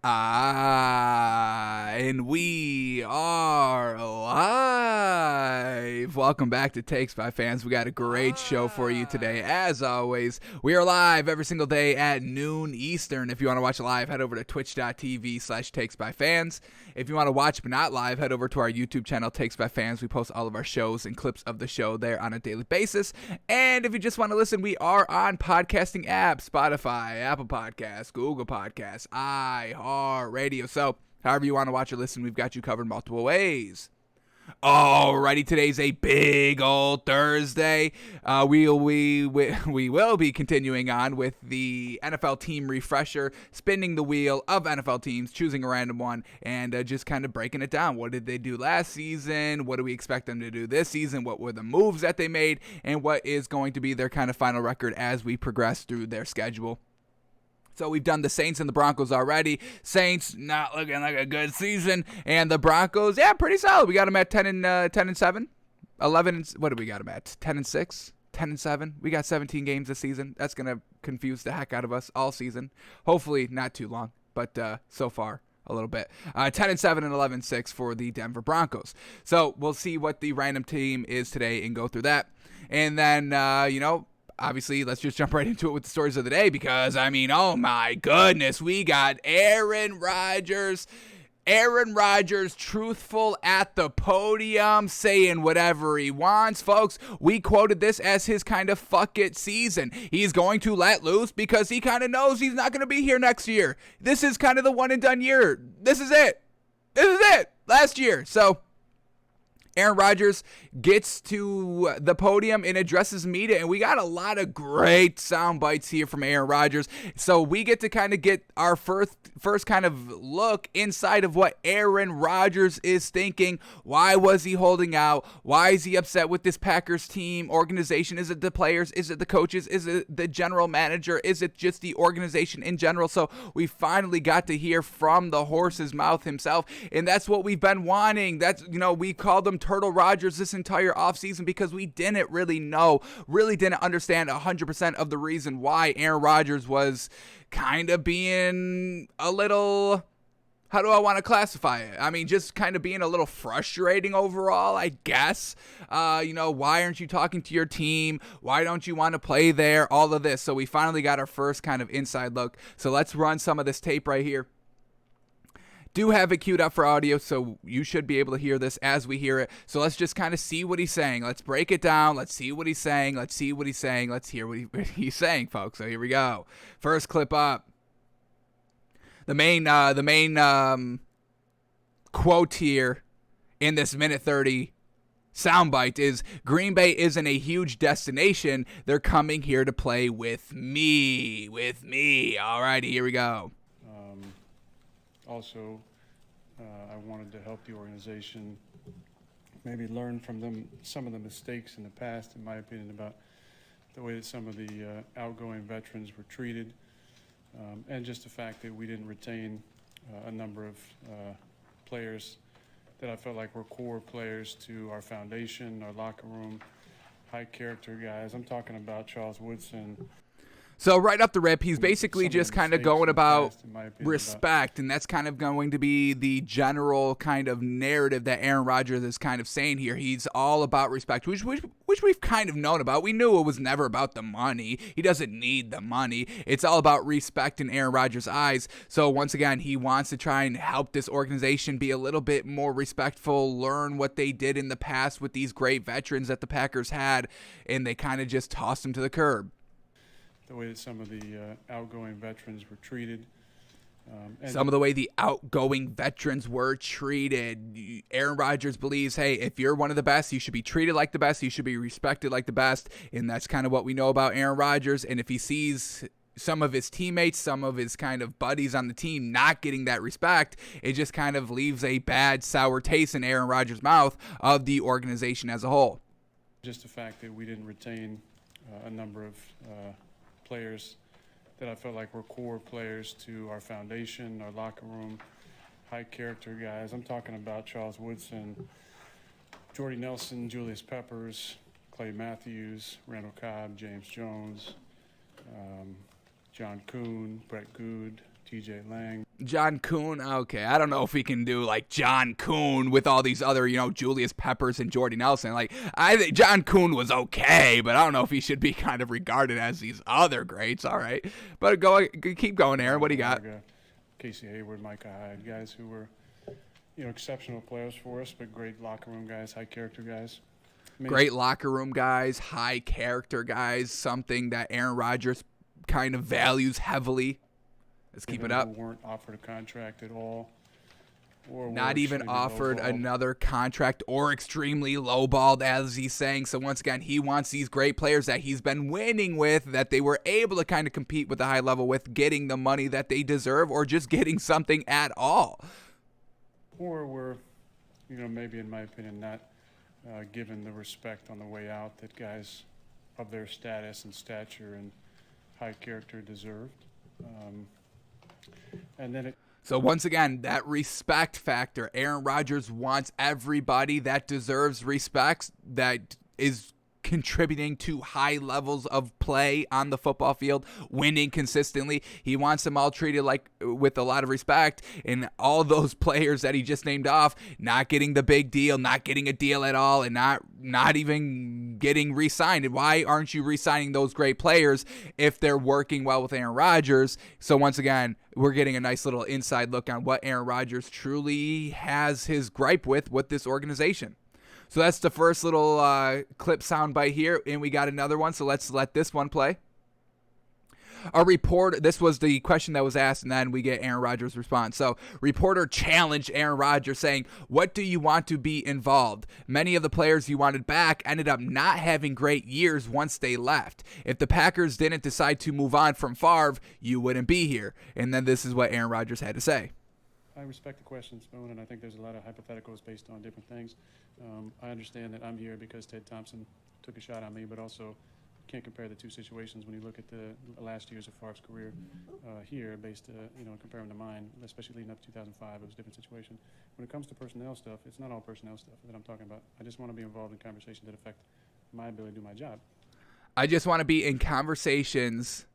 And we are live. Welcome back to Takes by Fans. We got a great show for you today. As always, we are live every single day at noon Eastern. If you want to watch live, head over to twitch.tv/Takes by Fans. If you want to watch but not live, head over to our YouTube channel, Takes by Fans. We post all of our shows and clips of the show there on a daily basis. And if you just want to listen, we are on podcasting apps, Spotify, Apple Podcasts, Google Podcasts, iHeartRadio. So, however you want to watch or listen, we've got you covered multiple ways. Alrighty, today's a big old Thursday. We will be continuing on with the NFL team refresher, spinning the wheel of NFL teams, choosing a random one, and just kind of breaking it down. What did they do last season? What do we expect them to do this season? What were the moves that they made? And what is going to be their kind of final record as we progress through their schedule? So we've done the Saints and the Broncos already. Saints not looking like a good season, and the Broncos, yeah, pretty solid. We got them at 10 and 7, 11. What do we got them at? 10 and 6, 10 and 7. We got 17 games this season. That's gonna confuse the heck out of us all season. Hopefully not too long, but so far a little bit. 10 and 7 and 11 and 6 for the Denver Broncos. So we'll see what the random team is today and go through that, and then obviously, let's just jump right into it with the stories of the day because, oh my goodness, we got Aaron Rodgers. Aaron Rodgers truthful at the podium, saying whatever he wants. Folks, we quoted this as his kind of fuck it season. He's going to let loose because he kind of knows he's not going to be here next year. This is kind of the one and done year. This is it. Last year. So Aaron Rodgers gets to the podium and addresses media, and we got a lot of great sound bites here from Aaron Rodgers. So we get to kind of get our first kind of look inside of what Aaron Rodgers is thinking. Why was he holding out? Why is he upset with this Packers team organization? Is it the players? Is it the coaches? Is it the general manager? Is it just the organization in general? So we finally got to hear from the horse's mouth himself, and that's what we've been wanting. That's, we called him Turtle Rodgers this entire offseason because we didn't really understand 100% of the reason why Aaron Rodgers was kind of being a little, how do I want to classify it? Just kind of being a little frustrating overall, I guess. Why aren't you talking to your team? Why don't you want to play there? All of this. So we finally got our first kind of inside look. So let's run some of this tape right here. Do have it queued up for audio, so you should be able to hear this as we hear it. So let's just kind of see what he's saying. Let's break it down. Let's see what he's saying. Let's hear what he's saying, folks. So here we go. First clip up. The main quote here in this minute 30 soundbite is, Green Bay isn't a huge destination. They're coming here to play with me. All righty, here we go. Also, I wanted to help the organization maybe learn from them some of the mistakes in the past, in my opinion, about the way that some of the outgoing veterans were treated, and just the fact that we didn't retain a number of players that I felt like were core players to our foundation, our locker room, high character guys. I'm talking about Charles Woodson. So right up the rip, he's basically just kind of going about respect, and that's kind of going to be the general kind of narrative that Aaron Rodgers is kind of saying here. He's all about respect, which we've kind of known about. We knew it was never about the money. He doesn't need the money. It's all about respect in Aaron Rodgers' eyes. So once again, he wants to try and help this organization be a little bit more respectful, learn what they did in the past with these great veterans that the Packers had, and they kind of just tossed them to the curb. The way that some of the outgoing veterans were treated. Aaron Rodgers believes, hey, if you're one of the best, you should be treated like the best. You should be respected like the best. And that's kind of what we know about Aaron Rodgers. And if he sees some of his teammates, some of his kind of buddies on the team not getting that respect, it just kind of leaves a bad, sour taste in Aaron Rodgers' mouth of the organization as a whole. Just the fact that we didn't retain a number of players that I felt like were core players to our foundation, our locker room, high character guys. I'm talking about Charles Woodson, Jordy Nelson, Julius Peppers, Clay Matthews, Randall Cobb, James Jones, John Kuhn, Brett Good, TJ Lang. John Kuhn, okay. I don't know if we can do like John Kuhn with all these other, Julius Peppers and Jordy Nelson. Like, I think John Kuhn was okay, but I don't know if he should be kind of regarded as these other greats. All right, but keep going, Aaron. What do you got? Casey Hayward, Micah Hyde, guys who were, exceptional players for us, but great locker room guys, high character guys. Great locker room guys, high character guys, something that Aaron Rodgers kind of values heavily. Let's keep it up. Weren't offered a contract at all. Not even offered another contract, or extremely lowballed, as he's saying. So once again, he wants these great players that he's been winning with, that they were able to kind of compete with the high level with, getting the money that they deserve, or just getting something at all. Or were, maybe in my opinion, not given the respect on the way out that guys of their status and stature and high character deserved. So once again, that respect factor. Aaron Rodgers wants everybody that deserves respect, that is contributing to high levels of play on the football field, winning consistently. He wants them all treated like with a lot of respect, and all those players that he just named off not getting the big deal, not getting a deal at all, and not even getting re-signed. And why aren't you re-signing those great players if they're working well with Aaron Rodgers? So once again, we're getting a nice little inside look on what Aaron Rodgers truly has his gripe with this organization. So that's the first little clip soundbite here, and we got another one, so let's let this one play. This was the question that was asked, and then we get Aaron Rodgers' response. So, reporter challenged Aaron Rodgers, saying, "What do you want to be involved? Many of the players you wanted back ended up not having great years once they left. If the Packers didn't decide to move on from Favre, you wouldn't be here." And then this is what Aaron Rodgers had to say. I respect the question, Spoon, and I think there's a lot of hypotheticals based on different things. I understand that I'm here because Ted Thompson took a shot on me, but also can't compare the two situations when you look at the last years of Favre's career here, based, compare them to mine, especially leading up to 2005. It was a different situation. When it comes to personnel stuff, it's not all personnel stuff that I'm talking about. I just want to be involved in conversations that affect my ability to do my job. I just want to be in conversations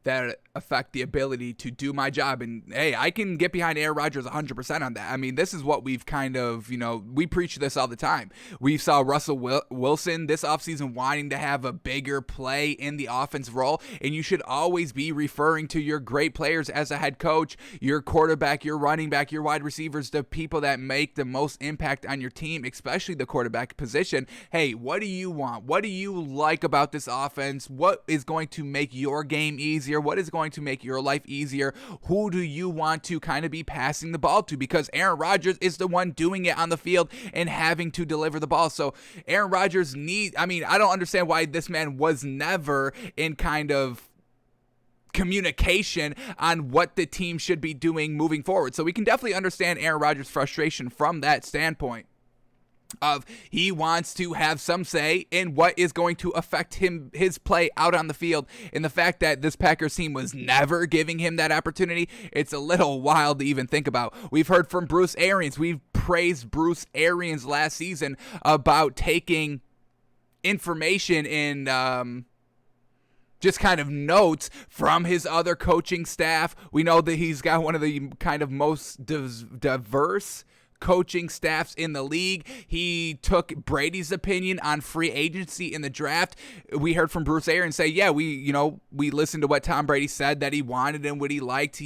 that affect the ability to do my job. And, hey, I can get behind Aaron Rodgers 100% on that. I mean, this is what we've kind of, we preach this all the time. We saw Russell Wilson this offseason wanting to have a bigger play in the offensive role, and you should always be referring to your great players as a head coach, your quarterback, your running back, your wide receivers, the people that make the most impact on your team, especially the quarterback position. Hey, what do you want? What do you like about this offense? What is going to make your game easier? What is going to make your life easier? Who do you want to kind of be passing the ball to? Because Aaron Rodgers is the one doing it on the field and having to deliver the ball. So Aaron Rodgers I don't understand why this man was never in kind of communication on what the team should be doing moving forward. So we can definitely understand Aaron Rodgers' frustration from that standpoint. He wants to have some say in what is going to affect his play out on the field, and the fact that this Packers team was never giving him that opportunity, it's a little wild to even think about. We've heard from Bruce Arians. We've praised Bruce Arians last season about taking information in just kind of notes from his other coaching staff. We know that he's got one of the kind of most diverse coaching staffs in the league. He took Brady's opinion on free agency in the draft. We heard from Bruce Arians say, yeah, we listened to what Tom Brady said that he wanted and what he liked.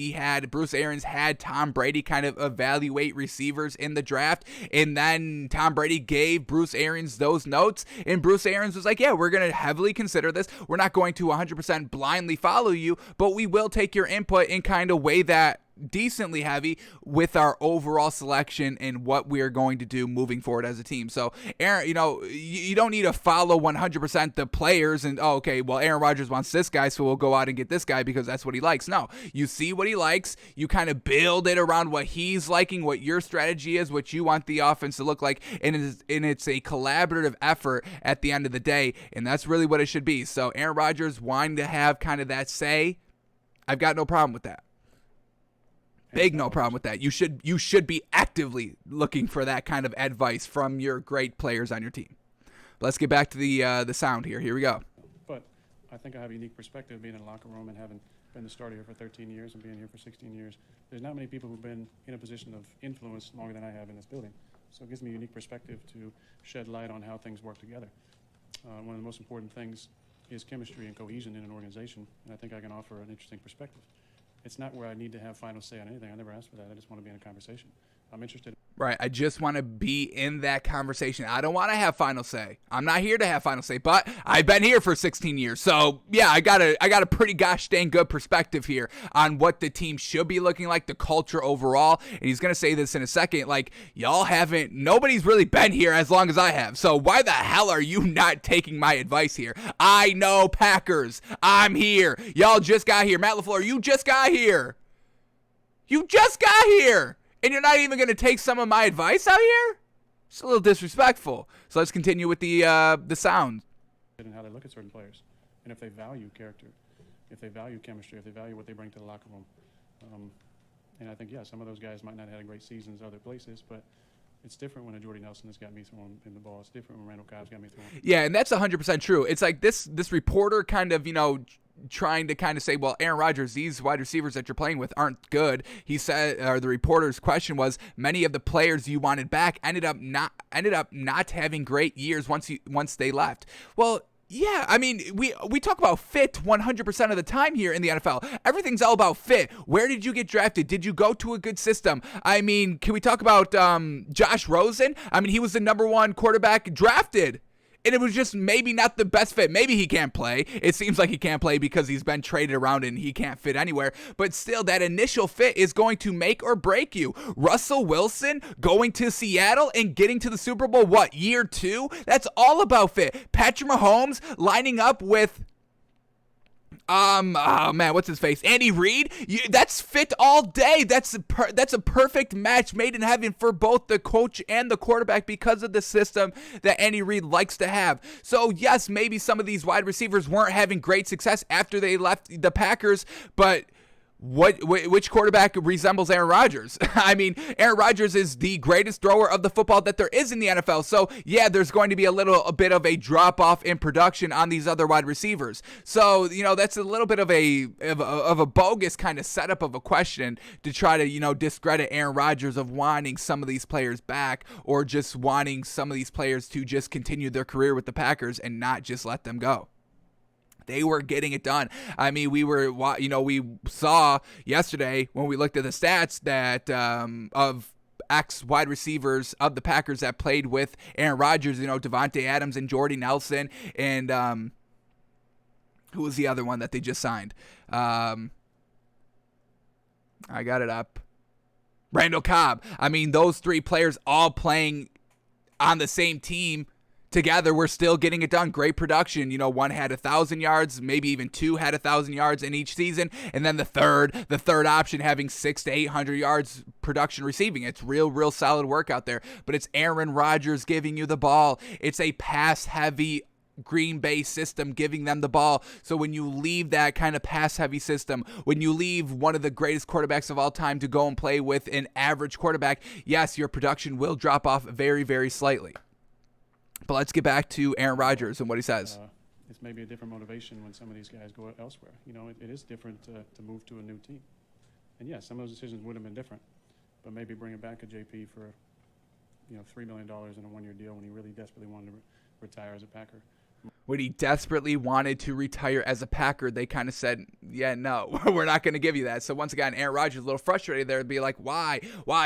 Bruce Arians had Tom Brady kind of evaluate receivers in the draft, and then Tom Brady gave Bruce Arians those notes, and Bruce Arians was like, yeah, we're going to heavily consider this. We're not going to 100% blindly follow you, but we will take your input and kind of weigh that decently heavy with our overall selection and what we are going to do moving forward as a team. So, Aaron, you don't need to follow 100% the players and, Aaron Rodgers wants this guy, so we'll go out and get this guy because that's what he likes. No, you see what he likes, you kind of build it around what he's liking, what your strategy is, what you want the offense to look like, and it's a collaborative effort at the end of the day, and that's really what it should be. So, Aaron Rodgers wanting to have kind of that say, I've got no problem with that. Big no problem with that. You should be actively looking for that kind of advice from your great players on your team. Let's get back to the sound here. Here we go. But I think I have a unique perspective being in a locker room and having been the starter here for 13 years and being here for 16 years. There's not many people who've been in a position of influence longer than I have in this building. So it gives me a unique perspective to shed light on how things work together. One of the most important things is chemistry and cohesion in an organization, and I think I can offer an interesting perspective. It's not where I need to have final say on anything. I never asked for that. I just want to be in a conversation. I'm interested. Right. I just want to be in that conversation. I don't want to have final say. I'm not here to have final say, but I've been here for 16 years. So, yeah, I got a pretty gosh dang good perspective here on what the team should be looking like, the culture overall. And he's going to say this in a second. Like, nobody's really been here as long as I have. So why the hell are you not taking my advice here? I know Packers. I'm here. Y'all just got here. Matt LaFleur, you just got here. You just got here. And you're not even going to take some of my advice out here? It's a little disrespectful. So let's continue with the sound. And how they look at certain players. And if they value character, if they value chemistry, if they value what they bring to the locker room. And I think, yeah, some of those guys might not have had great seasons other places, but it's different when a Jordy Nelson has got me throwing in the ball. It's different when Randall Cobb's got me throwing. Yeah, and that's 100% true. It's like this reporter kind of, trying to kind of say, well, Aaron Rodgers, these wide receivers that you're playing with aren't good. He said, or the reporter's question was, many of the players you wanted back ended up not having great years once they left. Well, yeah, I mean, we talk about fit 100% of the time here in the NFL. Everything's all about fit. Where did you get drafted? Did you go to a good system? I mean, can we talk about Josh Rosen? I mean, he was the #1 quarterback drafted. And it was just maybe not the best fit. Maybe he can't play. It seems like he can't play because he's been traded around and he can't fit anywhere. But still, that initial fit is going to make or break you. Russell Wilson going to Seattle and getting to the Super Bowl, year 2? That's all about fit. Patrick Mahomes lining up with... what's his face? Andy Reid. That's fit all day. That's a perfect match made in heaven for both the coach and the quarterback because of the system that Andy Reid likes to have. So yes, maybe some of these wide receivers weren't having great success after they left the Packers, but which quarterback resembles Aaron Rodgers? I mean, Aaron Rodgers is the greatest thrower of the football that there is in the NFL. So, yeah, there's going to be a bit of a drop-off in production on these other wide receivers. So, that's a little bit of a bogus kind of setup of a question to try to, discredit Aaron Rodgers of wanting some of these players back or just wanting some of these players to just continue their career with the Packers and not just let them go. They were getting it done. I mean, we saw yesterday when we looked at the stats that of ex-wide receivers of the Packers that played with Aaron Rodgers, Devontae Adams and Jordy Nelson, and who was the other one that they just signed? I got it up. Randall Cobb. I mean, those 3 players all playing on the same team together, we're still getting it done. Great production. One had 1,000 yards, maybe even 2 had 1,000 yards in each season, and then the third option having 600 to 800 yards production receiving. It's real solid work out there. But it's Aaron Rodgers giving you the ball. It's a pass-heavy Green Bay system giving them the ball. So when you leave that kind of pass-heavy system, when you leave one of the greatest quarterbacks of all time to go and play with an average quarterback, yes, your production will drop off very, very slightly. But let's get back to Aaron Rodgers and what he says. It's maybe a different motivation when some of these guys go elsewhere. It is different to move to a new team. And yes, some of those decisions would have been different. But maybe bringing back a JP for, $3 million in a 1-year deal when he really desperately wanted to retire as a Packer. When he desperately wanted to retire as a Packer, they kind of said, yeah, no, we're not going to give you that. So once again, Aaron Rodgers a little frustrated there to be like, why?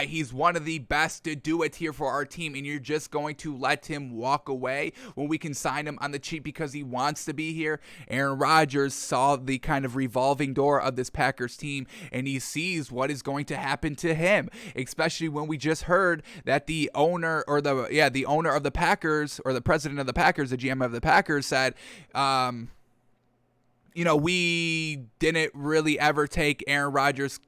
He's one of the best to do it here for our team, and you're just going to let him walk away when we can sign him on the cheap because he wants to be here? Aaron Rodgers saw the kind of revolving door of this Packers team, and he sees what is going to happen to him, especially when we just heard that the owner of the Packers, or the president of the Packers, the GM of the Packers, said, we didn't really ever take Aaron Rodgers.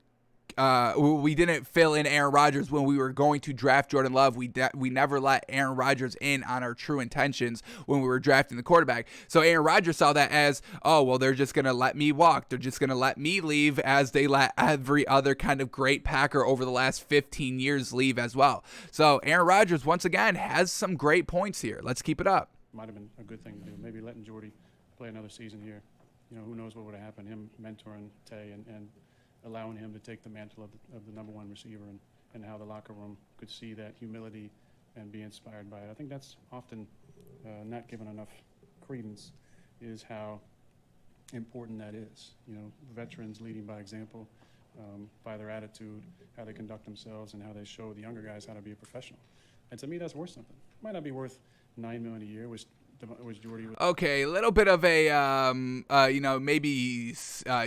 We didn't fill in Aaron Rodgers when we were going to draft Jordan Love. We never let Aaron Rodgers in on our true intentions when we were drafting the quarterback. So Aaron Rodgers saw that as, they're just going to let me walk. They're just going to let me leave as they let every other kind of great Packer over the last 15 years leave as well. So Aaron Rodgers, once again, has some great points here. Let's keep it up. Might have been a good thing to do. Maybe letting Jordy play another season here, who knows what would have happened, him mentoring Tay and allowing him to take the mantle of the number one receiver, and how the locker room could see that humility and be inspired by it. I think that's often not given enough credence, is how important that is. Veterans leading by example, by their attitude, how they conduct themselves, and how they show the younger guys how to be a professional. And to me, that's worth something. It might not be worth $9 million a year, which Jordy was. Okay, a little bit of a, maybe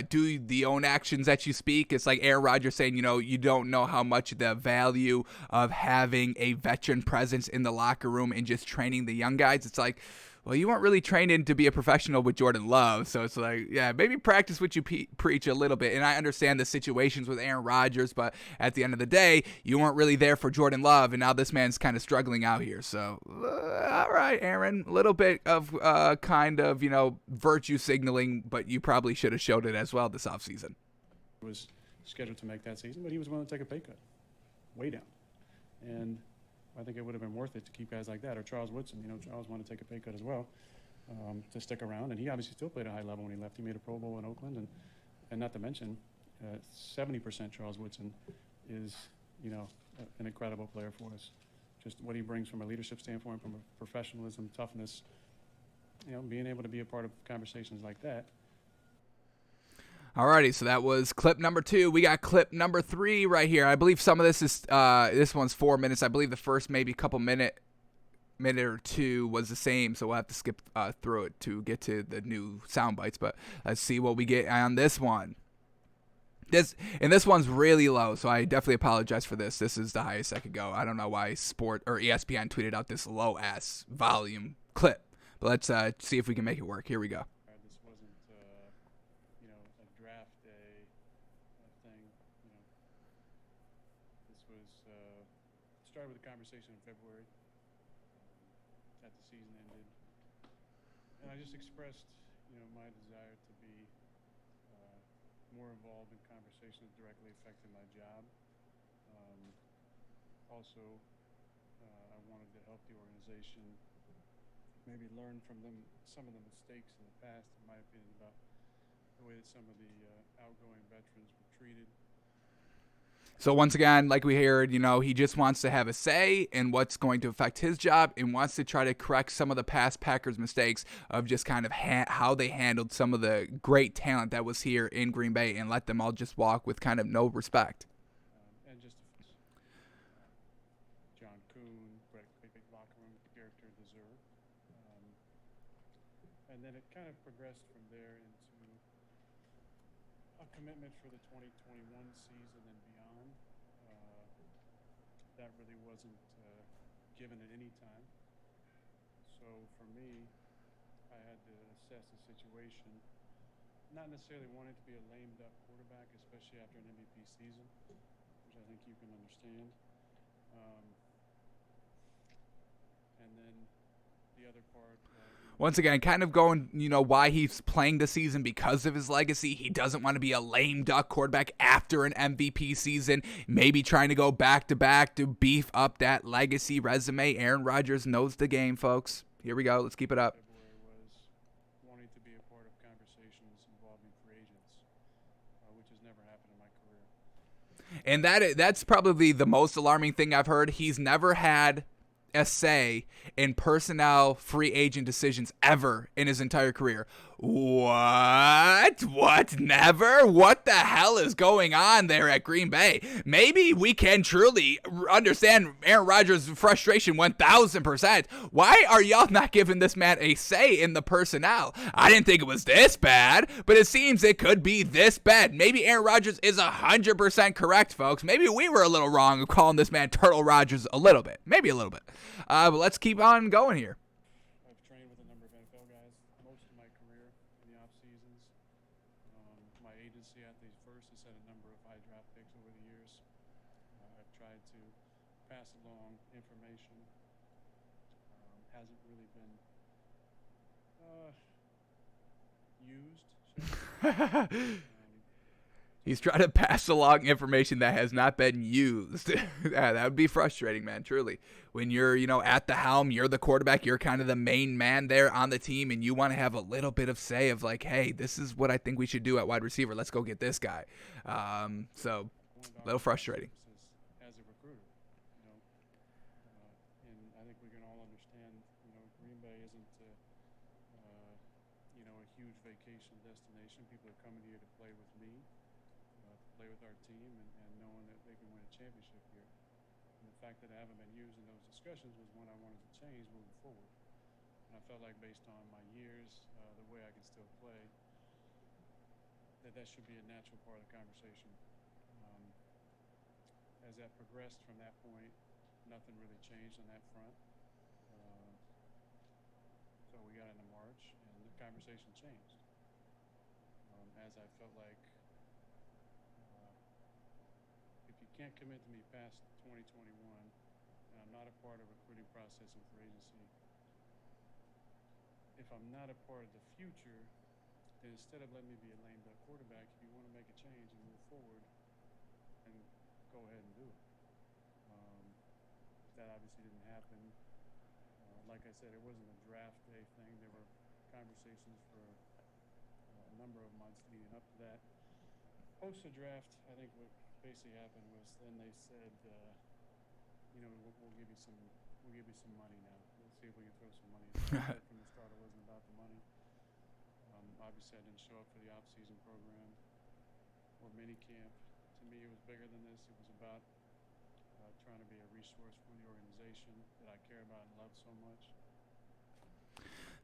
do the own actions that you speak. It's like Aaron Rodgers saying, you don't know how much the value of having a veteran presence in the locker room and just training the young guys. It's like, well, you weren't really trained to be a professional with Jordan Love. So it's like, yeah, maybe practice what you preach a little bit. And I understand the situations with Aaron Rodgers, but at the end of the day, you weren't really there for Jordan Love. And now this man's kind of struggling out here. So, all right, Aaron, a little bit of virtue signaling, but you probably should have showed it as well this offseason. Was scheduled to make that season, but he was willing to take a pay cut, way down. And I think it would have been worth it to keep guys like that, or Charles Woodson. Charles wanted to take a pay cut as well, to stick around, and he obviously still played a high level when he left. He made a Pro Bowl in Oakland, and not to mention, 70% Charles Woodson is, an incredible player for us. Just what he brings from a leadership standpoint, from a professionalism, toughness, being able to be a part of conversations like that. Alrighty, so that was clip number 2. We got clip number 3 right here. I believe some of this is this one's 4 minutes. I believe the first maybe couple minute or two was the same, so we'll have to skip through it to get to the new sound bites. But let's see what we get on this one. This one's really low, so I definitely apologize for this. This is the highest I could go. I don't know why Sport or ESPN tweeted out this low ass volume clip, but let's see if we can make it work. Here we go. Started with a conversation in February at the season ended, and I just expressed, my desire to be more involved in conversations that directly affected my job. Also, I wanted to help the organization maybe learn from some of the mistakes in the past, in my opinion, about the way that some of the outgoing veterans were treated. So once again, like we heard, he just wants to have a say in what's going to affect his job and wants to try to correct some of the past Packers mistakes of just kind of how they handled some of the great talent that was here in Green Bay and let them all just walk with kind of no respect. And just John Kuhn, great locker room character, deserved. And then it kind of progressed from there into a commitment for the 2021 season and beyond. That really wasn't given at any time. So for me, I had to assess the situation, not necessarily wanting to be a lamed up quarterback, especially after an MVP season, which I think you can understand. And then the other part. Once again, kind of going, why he's playing the season because of his legacy. He doesn't want to be a lame duck quarterback after an MVP season. Maybe trying to go back-to-back to beef up that legacy resume. Aaron Rodgers knows the game, folks. Here we go. Let's keep it up. February was wanting to be a part of conversations involving free agents, which has never happened in my career. And that's probably the most alarming thing I've heard. He's never had a say in personnel free agent decisions ever in his entire career. What? Never? What the hell is going on there at Green Bay? Maybe we can truly understand Aaron Rodgers' frustration 1,000%. Why are y'all not giving this man a say in the personnel? I didn't think it was this bad, but it seems it could be this bad. Maybe Aaron Rodgers is 100% correct, folks. Maybe we were a little wrong of calling this man Turtle Rodgers a little bit. Maybe a little bit. But let's keep on going here. I've trained with a number of NFL guys most of my career in the off seasons. My agency, Athletes First, has had a number of high draft picks over the years. I've tried to pass along information. Hasn't really been used. He's trying to pass along information that has not been used. Yeah, that would be frustrating, man, truly. When you're, at the helm, you're the quarterback, you're kind of the main man there on the team, and you want to have a little bit of say of like, hey, this is what I think we should do at wide receiver. Let's go get this guy. So, a little frustrating. As a recruiter, and I think we can all understand, Green Bay isn't, a huge vacation destination. People are coming here to play with me. Play with our team and knowing that they can win a championship here. And the fact that I haven't been used in those discussions was one I wanted to change moving forward. And I felt like based on my years, the way I can still play, that should be a natural part of the conversation. As that progressed from that point, nothing really changed on that front. So we got into March and the conversation changed. As I felt like can't commit to me past 2021, and I'm not a part of the recruiting process and free agency. If I'm not a part of the future, then instead of letting me be a lame duck quarterback, if you want to make a change and move forward, then go ahead and do it. That obviously didn't happen. Like I said, it wasn't a draft day thing. There were conversations for a number of months leading up to that. Post the draft, I think what basically happened was then they said, we'll give you some money now. Let's see if we can throw some money. From the start, it wasn't about the money. Obviously, I didn't show up for the off-season program or mini camp. To me, it was bigger than this. It was about trying to be a resource for the organization that I care about and love so much.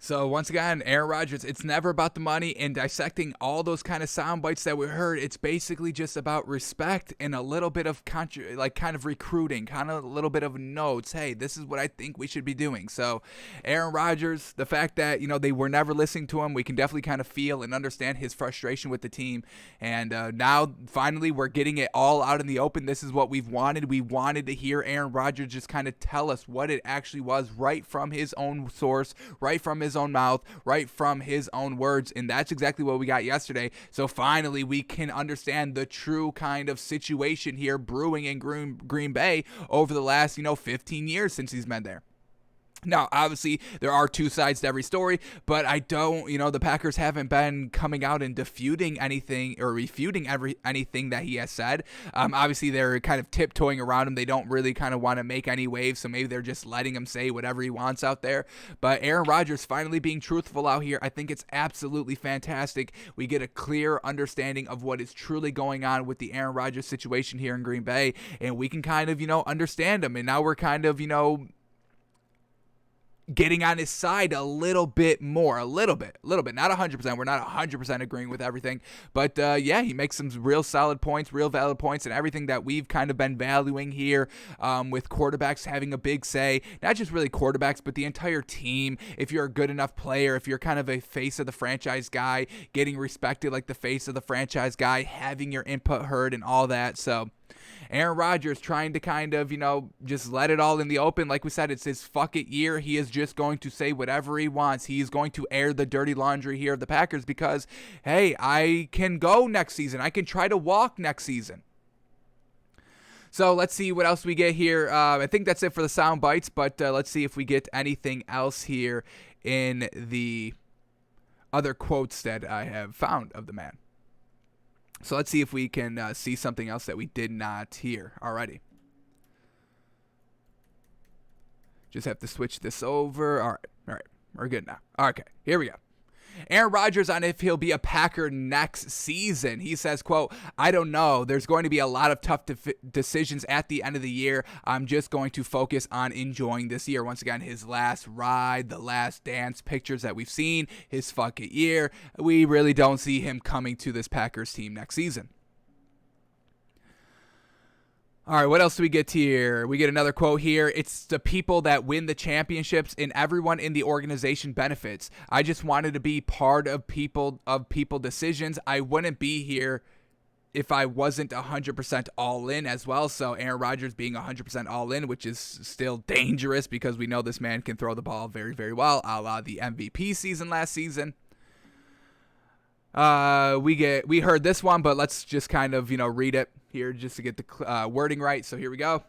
So once again, Aaron Rodgers, it's never about the money, and dissecting all those kind of sound bites that we heard, it's basically just about respect and a little bit of kind of recruiting, kind of a little bit of notes. Hey, this is what I think we should be doing. So Aaron Rodgers, the fact that, they were never listening to him, we can definitely kind of feel and understand his frustration with the team. And now finally we're getting it all out in the open. This is what we've wanted. We wanted to hear Aaron Rodgers just kind of tell us what it actually was right from his own source, right from his own mouth, right from his own words, and that's exactly what we got yesterday. So finally we can understand the true kind of situation here brewing in Green Bay over the last 15 years since he's been there. Now, obviously, there are two sides to every story, but I don't, the Packers haven't been coming out and refuting anything that he has said. Obviously, they're kind of tiptoeing around him. They don't really kind of want to make any waves, so maybe they're just letting him say whatever he wants out there. But Aaron Rodgers finally being truthful out here, I think it's absolutely fantastic. We get a clear understanding of what is truly going on with the Aaron Rodgers situation here in Green Bay, and we can kind of, understand him. And now we're kind of, getting on his side a little bit more, not 100%. We're not 100% agreeing with everything, but he makes some real solid points, real valid points, and everything that we've kind of been valuing here with quarterbacks having a big say, not just really quarterbacks, but the entire team. If you're a good enough player, if you're kind of a face of the franchise guy, getting respected like the face of the franchise guy, having your input heard and all that. So Aaron Rodgers trying to kind of, just let it all in the open. Like we said, it's his fuck it year. He is just going to say whatever he wants. He is going to air the dirty laundry here of the Packers because, hey, I can go next season. I can try to walk next season. So let's see what else we get here. I think that's it for the sound bites, but let's see if we get anything else here in the other quotes that I have found of the man. So let's see if we can see something else that we did not hear already. Just have to switch this over. All right, we're good now. Okay, here we go. Aaron Rodgers on if he'll be a Packer next season. He says, quote, "I don't know. There's going to be a lot of tough decisions at the end of the year. I'm just going to focus on enjoying this year." Once again, his last ride, the last dance pictures that we've seen, his fuck it year. We really don't see him coming to this Packers team next season. All right, what else do we get here? We get another quote here. "It's the people that win the championships and everyone in the organization benefits. I just wanted to be part of people decisions. I wouldn't be here if I wasn't 100% all in as well." So Aaron Rodgers being 100% all in, which is still dangerous because we know this man can throw the ball very, very well, a la the MVP season last season. We heard this one, but let's just kind of, read it here just to get the wording right. So here we go.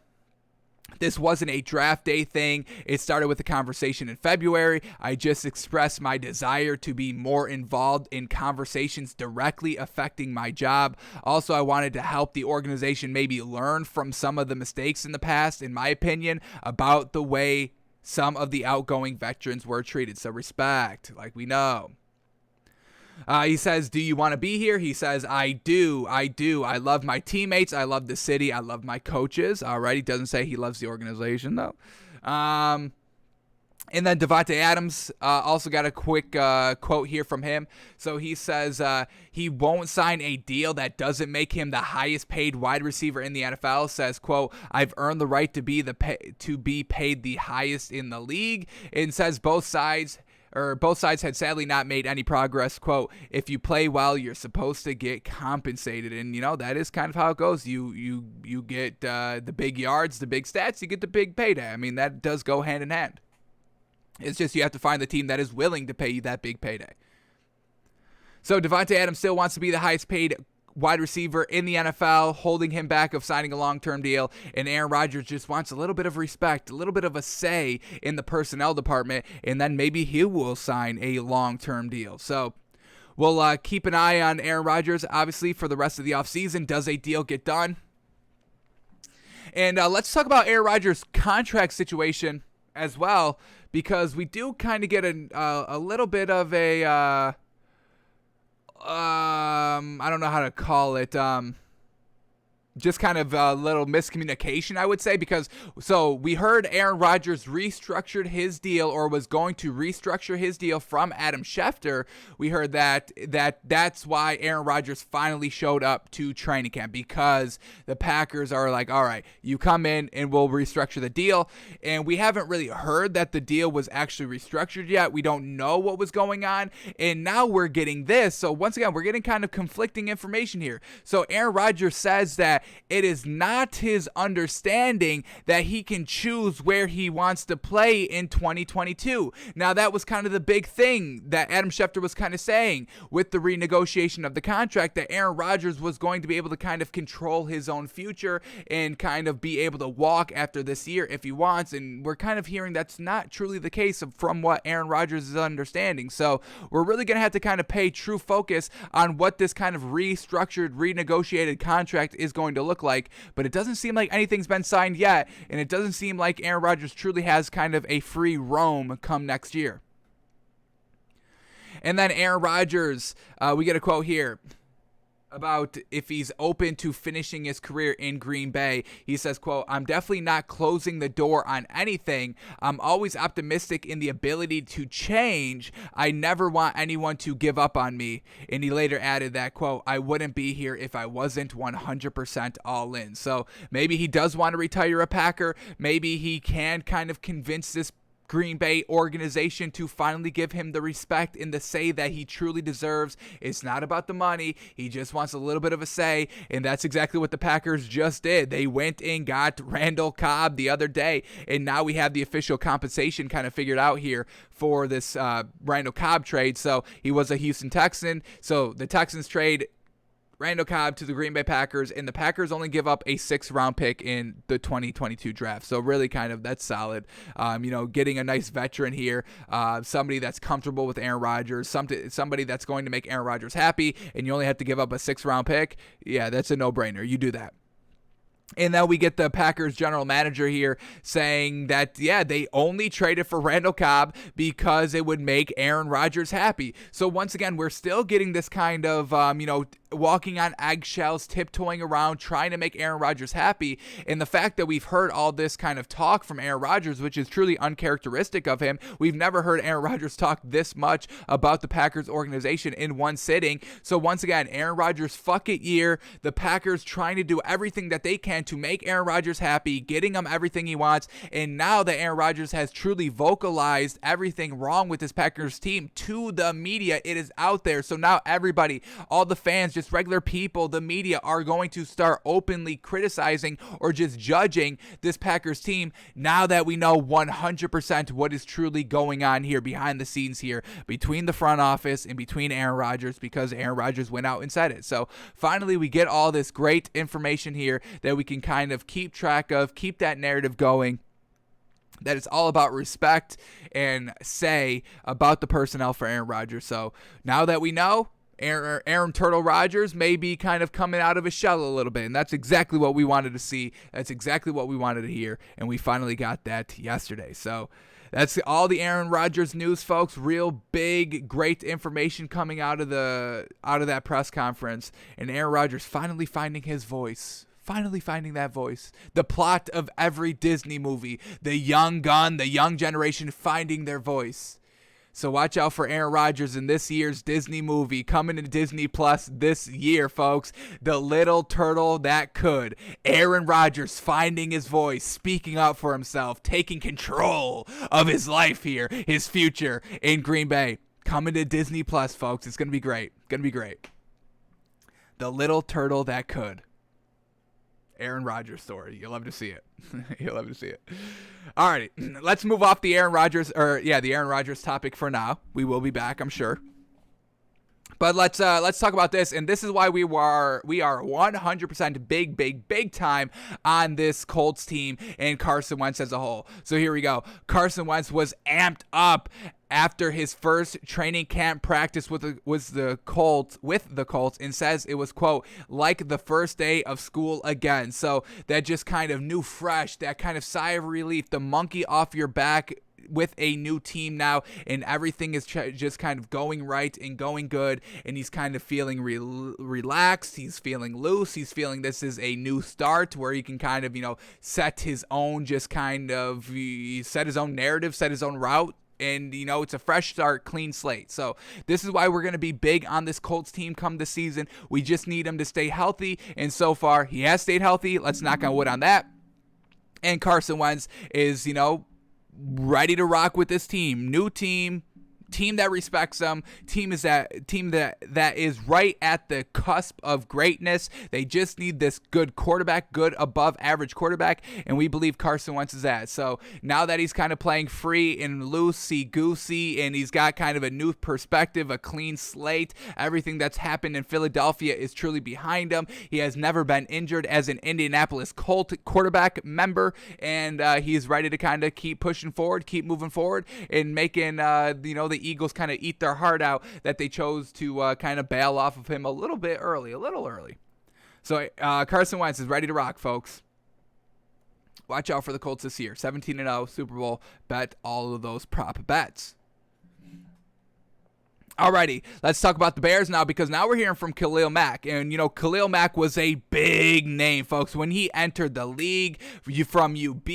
This wasn't a draft day thing. It started with a conversation in February. I just expressed my desire to be more involved in conversations directly affecting my job. Also, I wanted to help the organization maybe learn from some of the mistakes in the past, in my opinion, about the way some of the outgoing veterans were treated. So respect, like we know. He says, do you want to be here? He says, I do. I love my teammates. I love the city. I love my coaches. All right. He doesn't say he loves the organization, though. And then Davante Adams also got a quick quote here from him. So he says he won't sign a deal that doesn't make him the highest paid wide receiver in the NFL. Says, quote, I've earned the right to be paid the highest in the league. And says both sides had sadly not made any progress. Quote, if you play well, you're supposed to get compensated. And, that is kind of how it goes. You get the big yards, the big stats, you get the big payday. I mean, that does go hand in hand. It's just you have to find the team that is willing to pay you that big payday. So Davante Adams still wants to be the highest paid wide receiver in the NFL, holding him back of signing a long-term deal, and Aaron Rodgers just wants a little bit of respect, a little bit of a say in the personnel department, and then maybe he will sign a long-term deal. So we'll keep an eye on Aaron Rodgers, obviously, for the rest of the offseason. Does a deal get done? And let's talk about Aaron Rodgers' contract situation as well, because we do kind of get a little bit of a I don't know how to call it, just kind of a little miscommunication, I would say, because so we heard Aaron Rodgers restructured his deal, or was going to restructure his deal from Adam Schefter. We heard that's why Aaron Rodgers finally showed up to training camp, because the Packers are like, all right, you come in and we'll restructure the deal. And we haven't really heard that the deal was actually restructured yet. We don't know what was going on. And now we're getting this. So once again, we're getting kind of conflicting information here. So Aaron Rodgers says that it is not his understanding that he can choose where he wants to play in 2022. Now, that was kind of the big thing that Adam Schefter was kind of saying with the renegotiation of the contract, that Aaron Rodgers was going to be able to kind of control his own future and kind of be able to walk after this year if he wants. And we're kind of hearing that's not truly the case from what Aaron Rodgers is understanding. So we're really going to have to kind of pay true focus on what this kind of restructured, renegotiated contract is going to look like. But it doesn't seem like anything's been signed yet, and it doesn't seem like Aaron Rodgers truly has kind of a free roam come next year. And then Aaron Rodgers, we get a quote here about if he's open to finishing his career in Green Bay. He says, quote, I'm definitely not closing the door on anything. I'm always optimistic in the ability to change. I never want anyone to give up on me. And he later added that, quote, I wouldn't be here if I wasn't 100% all in. So maybe he does want to retire a Packer. Maybe he can kind of convince this Green Bay organization to finally give him the respect and the say that he truly deserves. It's not about the money. He just wants a little bit of a say, and that's exactly what the Packers just did. They went and got Randall Cobb the other day, and now we have the official compensation kind of figured out here for this Randall Cobb trade. So he was a Houston Texan, so the Texans trade Randall Cobb to the Green Bay Packers, and the Packers only give up a 6th-round pick in the 2022 draft. So really kind of that's solid. Getting a nice veteran here, somebody that's comfortable with Aaron Rodgers, somebody that's going to make Aaron Rodgers happy, and you only have to give up a 6th-round pick. Yeah, that's a no-brainer. You do that. And then we get the Packers general manager here saying that, yeah, they only traded for Randall Cobb because it would make Aaron Rodgers happy. So once again, we're still getting this kind of, walking on eggshells, tiptoeing around, trying to make Aaron Rodgers happy. And the fact that we've heard all this kind of talk from Aaron Rodgers, which is truly uncharacteristic of him. We've never heard Aaron Rodgers talk this much about the Packers organization in one sitting. So once again, Aaron Rodgers' fuck it year. The Packers trying to do everything that they can to make Aaron Rodgers happy, getting him everything he wants. And now that Aaron Rodgers has truly vocalized everything wrong with this Packers team to the media, it is out there. So now everybody, all the fans just just regular people, the media, are going to start openly criticizing or just judging this Packers team now that we know 100% what is truly going on here behind the scenes here between the front office and between Aaron Rodgers, because Aaron Rodgers went out and said it. So finally we get all this great information here that we can kind of keep track of, keep that narrative going, that it's all about respect and say about the personnel for Aaron Rodgers. So now that we know, Aaron Turtle Rodgers may be kind of coming out of his shell a little bit, and that's exactly what we wanted to see. That's exactly what we wanted to hear, and we finally got that yesterday. So that's all the Aaron Rodgers news, folks. Real big, great information coming out of that press conference, and Aaron Rodgers finally finding his voice. Finally finding that voice. The plot of every Disney movie. The young gun, the young generation finding their voice. So watch out for Aaron Rodgers in this year's Disney movie coming to Disney Plus this year, folks. The Little Turtle That Could. Aaron Rodgers finding his voice, speaking up for himself, taking control of his life here, his future in Green Bay. Coming to Disney Plus, folks. It's going to be great. Going to be great. The Little Turtle That Could. Aaron Rodgers story. You'll love to see it. You'll love to see it. Alrighty, let's move off the Aaron Rodgers topic for now. We will be back, I'm sure. But let's talk about this, and this is why we are 100% big time on this Colts team and Carson Wentz as a whole. So here we go. Carson Wentz was amped up after his first training camp practice with the Colts, and says it was, quote, like the first day of school again. So that just kind of new fresh, that kind of sigh of relief, the monkey off your back with a new team now, and everything is just kind of going right and going good, and he's kind of feeling relaxed, he's feeling loose, he's feeling this is a new start where he can kind of, set his own narrative, set his own route. And, it's a fresh start, clean slate. So this is why we're going to be big on this Colts team come this season. We just need him to stay healthy. And so far, he has stayed healthy. Let's knock on wood on that. And Carson Wentz is, ready to rock with this team. New team that respects them, team that is right at the cusp of greatness. They just need this good quarterback, good above average quarterback, and we believe Carson Wentz is that. So now that he's kind of playing free and loosey-goosey, and he's got kind of a new perspective, a clean slate, everything that's happened in Philadelphia is truly behind him. He has never been injured as an Indianapolis Colt quarterback member, and he's ready to kind of keep pushing forward, keep moving forward, and making the Eagles kind of eat their heart out that they chose to kind of bail off of him a little early. So Carson Wentz is ready to rock, folks. Watch out for the Colts this year. 17-0 Super Bowl. Bet all of those prop bets. Alrighty, let's talk about the Bears now, because now we're hearing from Khalil Mack. And, Khalil Mack was a big name, folks. When he entered the league from UB,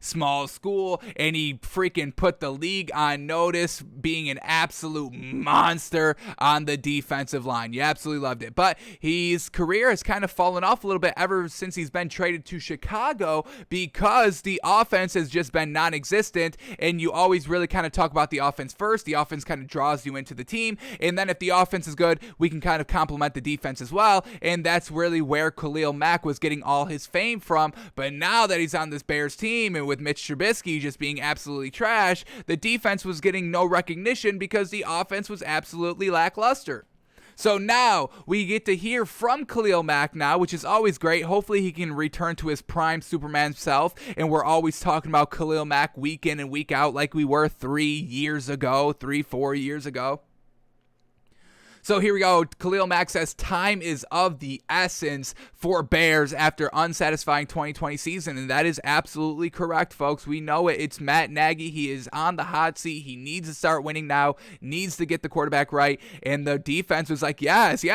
small school, and he freaking put the league on notice, being an absolute monster on the defensive line. You absolutely loved it. But his career has kind of fallen off a little bit ever since he's been traded to Chicago, because the offense has just been non-existent, and you always really kind of talk about the offense first. The offense kind of draws you into the team. And then if the offense is good, we can kind of complement the defense as well. And that's really where Khalil Mack was getting all his fame from. But now that he's on this Bears team, and with Mitch Trubisky just being absolutely trash, the defense was getting no recognition because the offense was absolutely lackluster. So now we get to hear from Khalil Mack now, which is always great. Hopefully he can return to his prime Superman self, and we're always talking about Khalil Mack week in and week out like we were 4 years ago. So here we go. Khalil Mack says time is of the essence for Bears after unsatisfying 2020 season, and that is absolutely correct, folks. We know it. It's Matt Nagy. He is on the hot seat. He needs to start winning now, needs to get the quarterback right, and the defense was like, yes,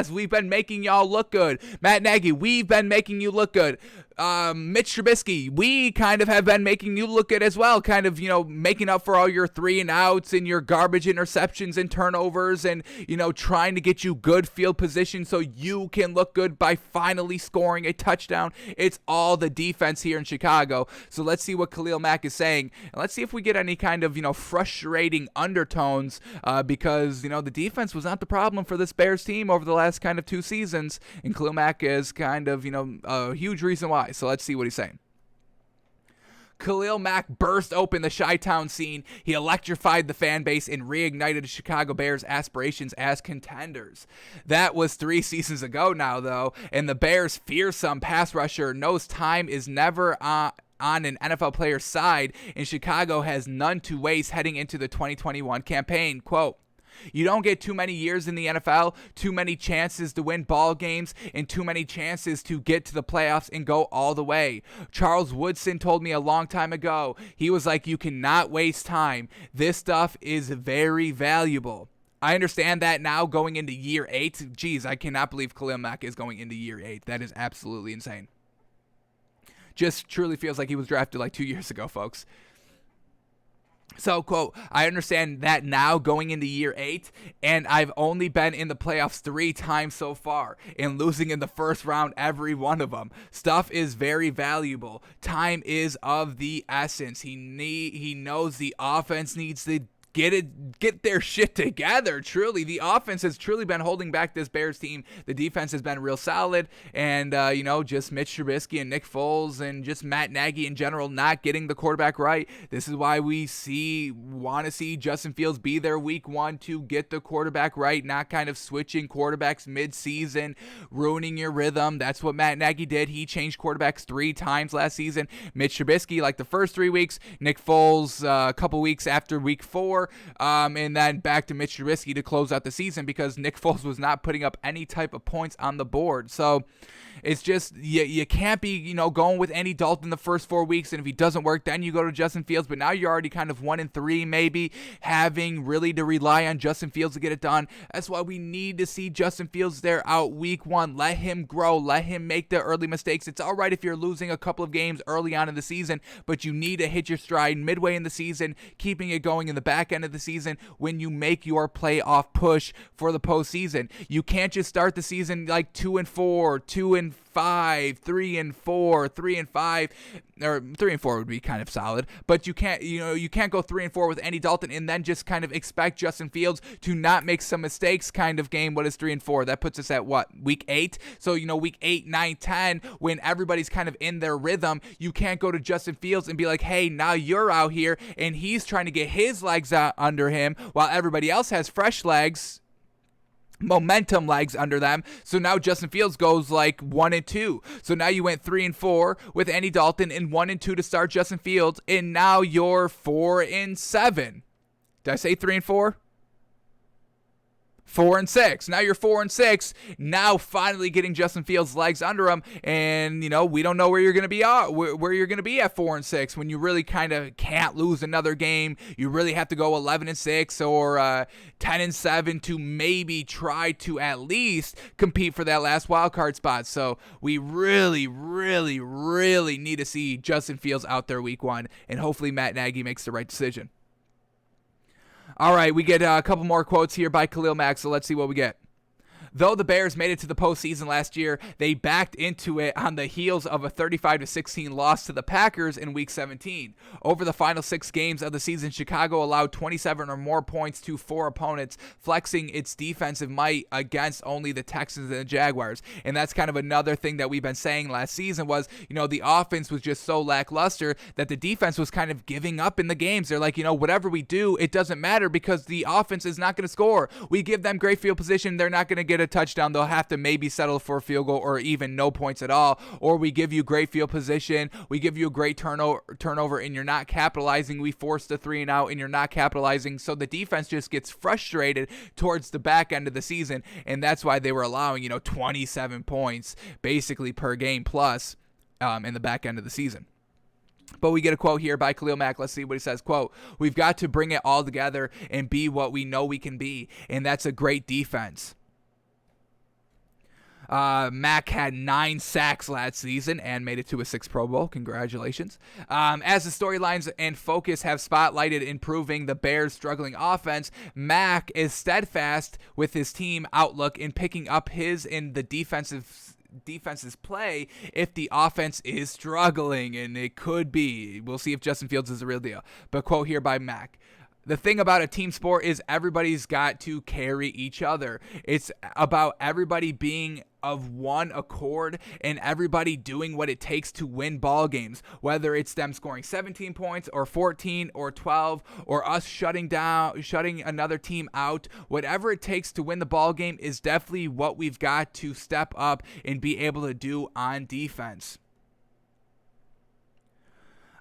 we've been making y'all look good. Matt Nagy, we've been making you look good. Mitch Trubisky, we kind of have been making you look good as well, kind of, making up for all your 3-and-outs and your garbage interceptions and turnovers and, trying to get you good field position so you can look good by finally scoring a touchdown. It's all the defense here in Chicago. So let's see what Khalil Mack is saying. And let's see if we get any kind of, frustrating undertones because, the defense was not the problem for this Bears team over the last kind of 2 seasons. And Khalil Mack is kind of, a huge reason why. So let's see what he's saying. Khalil Mack burst open the Chi-Town scene. He electrified the fan base and reignited the Chicago Bears' aspirations as contenders. That was 3 seasons ago now, though, and the Bears' fearsome pass rusher knows time is never on an NFL player's side, and Chicago has none to waste heading into the 2021 campaign. Quote, "You don't get too many years in the NFL, too many chances to win ball games, and too many chances to get to the playoffs and go all the way. Charles Woodson told me a long time ago, he was like, you cannot waste time. This stuff is very valuable." I understand that now going into year 8. Geez, I cannot believe Khalil Mack is going into year 8. That is absolutely insane. Just truly feels like he was drafted like 2 years ago, folks. So, quote, "I understand that now going into year 8, and I've only been in the playoffs 3 times so far, and losing in the first round every one of them. Stuff is very valuable. Time is of the essence. He knows the offense needs to get their shit together. Truly, the offense has truly been holding back this Bears team. The defense has been real solid, and just Mitch Trubisky and Nick Foles and just Matt Nagy in general not getting the quarterback right. This is why we want to see Justin Fields be there week 1 to get the quarterback right, not kind of switching quarterbacks mid-season, ruining your rhythm. That's what Matt Nagy did. He changed quarterbacks 3 times last season. Mitch Trubisky, like the first 3 weeks, Nick Foles a couple weeks after week 4, and then back to Mitch Trubisky to close out the season because Nick Foles was not putting up any type of points on the board. So it's just, you can't be, going with Andy Dalton the first 4 weeks, and if he doesn't work, then you go to Justin Fields. But now you're already kind of 1-3, maybe, having really to rely on Justin Fields to get it done. That's why we need to see Justin Fields there out week 1. Let him grow. Let him make the early mistakes. It's all right if you're losing a couple of games early on in the season, but you need to hit your stride midway in the season, keeping it going in the back end of the season when you make your playoff push for the postseason. You can't just start the season like 2-4, 2-5, 3-4, 3-5, or 3-4 would be kind of solid, but you can't go 3-4 with Andy Dalton and then just kind of expect Justin Fields to not make some mistakes kind of game. What is 3-4? That puts us at what, week 8? So, week 8, 9, 10, when everybody's kind of in their rhythm, you can't go to Justin Fields and be like, hey, now you're out here, and he's trying to get his legs out under him while everybody else has fresh legs, momentum legs under them. So now Justin Fields goes like 1-2. So now you went 3-4 with Andy Dalton and 1-2 to start Justin Fields, and now you're 4-7. Did I say 3-4? 4-6. Now you're 4-6. Now finally getting Justin Fields' legs under him, and we don't know where you're going to be at. Where you're going to be at 4-6 when you really kind of can't lose another game. You really have to go 11-6 or 10-7 to maybe try to at least compete for that last wild card spot. So we really, really, really need to see Justin Fields out there week 1, and hopefully Matt Nagy makes the right decision. All right, we get a couple more quotes here by Khalil Mack, so let's see what we get. Though the Bears made it to the postseason last year, they backed into it on the heels of a 35-16 loss to the Packers in Week 17. Over the final 6 games of the season, Chicago allowed 27 or more points to 4 opponents, flexing its defensive might against only the Texans and the Jaguars. And that's kind of another thing that we've been saying last season was, the offense was just so lackluster that the defense was kind of giving up in the games. They're like, whatever we do, it doesn't matter because the offense is not going to score. We give them great field position, they're not going to get a touchdown. They'll have to maybe settle for a field goal or even no points at all. Or we give you great field position, we give you a great turnover, and you're not capitalizing. We force the 3-and-out, and you're not capitalizing. So the defense just gets frustrated towards the back end of the season, and that's why they were allowing 27 points basically per game plus in the back end of the season. But we get a quote here by Khalil Mack. Let's see what he says. Quote, "We've got to bring it all together and be what we know we can be, and that's a great defense." Mack had 9 sacks last season and made it to a 6th Pro Bowl. Congratulations. As the storylines and focus have spotlighted improving the Bears' struggling offense, Mack is steadfast with his team outlook in picking up his in the defense's play if the offense is struggling, and it could be. We'll see if Justin Fields is the real deal. But quote here by Mack: the thing about a team sport is everybody's got to carry each other. It's about everybody being of one accord and everybody doing what it takes to win ball games, whether it's them scoring 17 points or 14 or 12 or us shutting another team out. Whatever it takes to win the ball game is definitely what we've got to step up and be able to do on defense.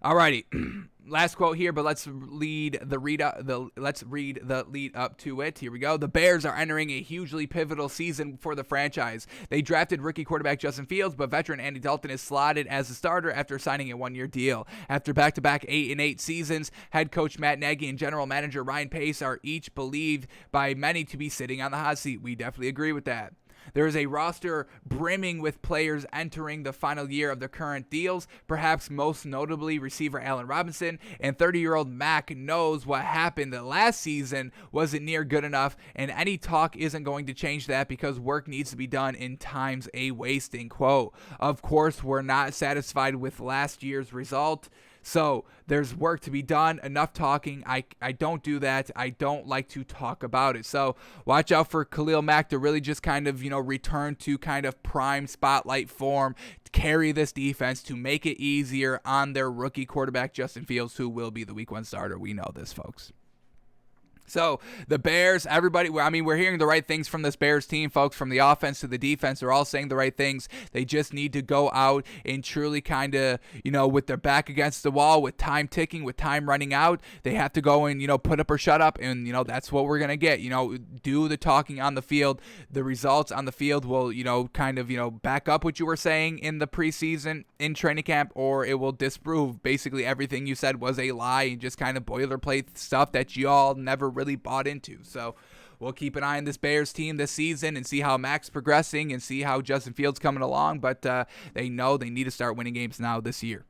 Alrighty, last quote here, but let's read the lead up to it. Here we go. The Bears are entering a hugely pivotal season for the franchise. They drafted rookie quarterback Justin Fields, but veteran Andy Dalton is slotted as a starter after signing a 1-year deal. After back-to-back 8-8 seasons, head coach Matt Nagy and general manager Ryan Pace are each believed by many to be sitting on the hot seat. We definitely agree with that. There is a roster brimming with players entering the final year of their current deals, perhaps most notably receiver Allen Robinson, and 30-year-old Mack knows what happened the last season wasn't near good enough, and any talk isn't going to change that because work needs to be done in time's a wasting. Quote, of course, we're not satisfied with last year's result. So there's work to be done. Enough talking. I don't do that. I don't like to talk about it. So watch out for Khalil Mack to really just kind of, return to kind of prime spotlight form, carry this defense to make it easier on their rookie quarterback, Justin Fields, who will be the week 1 starter. We know this, folks. So the Bears, everybody, we're hearing the right things from this Bears team, folks, from the offense to the defense. They're all saying the right things. They just need to go out and truly kind of, with their back against the wall, with time ticking, with time running out, they have to go and, put up or shut up. And, that's what we're going to get. Do the talking on the field. The results on the field will, back up what you were saying in the preseason, in training camp, or it will disprove basically everything you said was a lie and just kind of boilerplate stuff that y'all never really bought into. So we'll keep an eye on this Bears team this season and see how Mack's progressing and see how Justin Fields coming along, but they know they need to start winning games now this year.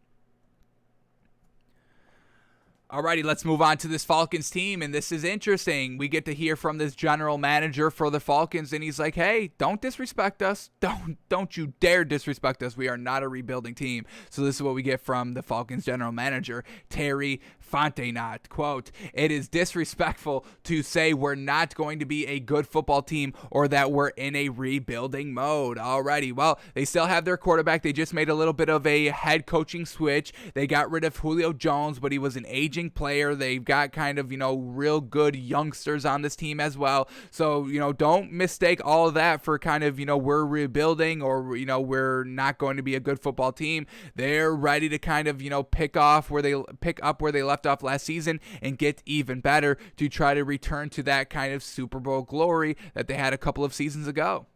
Alrighty, let's move on to this Falcons team, and this is interesting. We get to hear from this general manager for the Falcons, and he's like, hey, don't disrespect us. Don't you dare disrespect us. We are not a rebuilding team. So this is what we get from the Falcons general manager, Terry Fontenot. Quote, it is disrespectful to say we're not going to be a good football team or that we're in a rebuilding mode. Alrighty, well, they still have their quarterback. They just made a little bit of a head coaching switch. They got rid of Julio Jones, but he was an aging player. They've got kind of, real good youngsters on this team as well. So, don't mistake all of that for kind of, we're rebuilding or, we're not going to be a good football team. They're ready to kind of, pick up where they left off last season and get even better to try to return to that kind of Super Bowl glory that they had a couple of seasons ago.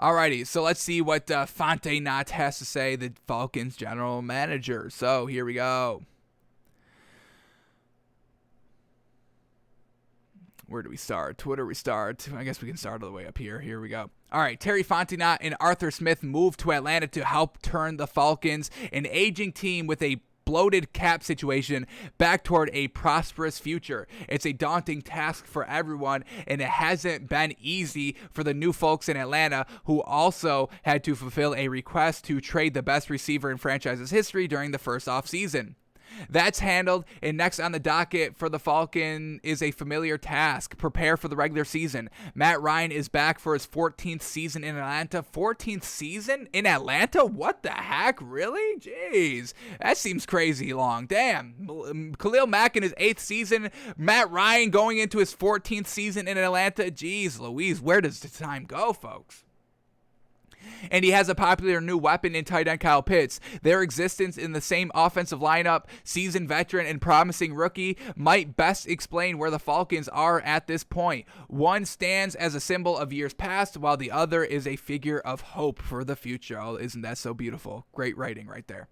Alrighty, so let's see what Fontenot has to say, the Falcons general manager. So here we go. Where do we start? Where do we start? I guess we can start all the way up here. Here we go. All right, Terry Fontenot and Arthur Smith moved to Atlanta to help turn the Falcons, an aging team with a bloated cap situation, back toward a prosperous future. It's a daunting task for everyone, and it hasn't been easy for the new folks in Atlanta, who also had to fulfill a request to trade the best receiver in franchise's history during the first offseason. That's handled, and next on the docket for the Falcon is a familiar task: prepare for the regular season. Matt Ryan is back for his 14th season in Atlanta. 14th season in Atlanta? What the heck? Really? Jeez. That seems crazy long. Damn. Khalil Mack in his 8th season. Matt Ryan going into his 14th season in Atlanta. Jeez Louise, where does the time go, folks? And he has a popular new weapon in tight end Kyle Pitts. Their existence in the same offensive lineup, seasoned veteran and promising rookie, might best explain where the Falcons are at this point. One stands as a symbol of years past, while the other is a figure of hope for the future. Oh, isn't that so beautiful? Great writing right there.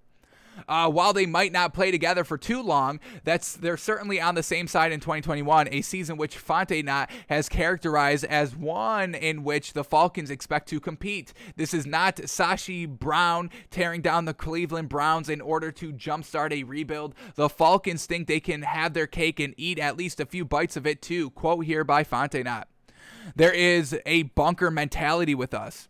While they might not play together for too long, they're certainly on the same side in 2021, a season which Fontenot has characterized as one in which the Falcons expect to compete. This is not Sashi Brown tearing down the Cleveland Browns in order to jumpstart a rebuild. The Falcons think they can have their cake and eat at least a few bites of it too. Quote here by Fontenot. There is a bunker mentality with us.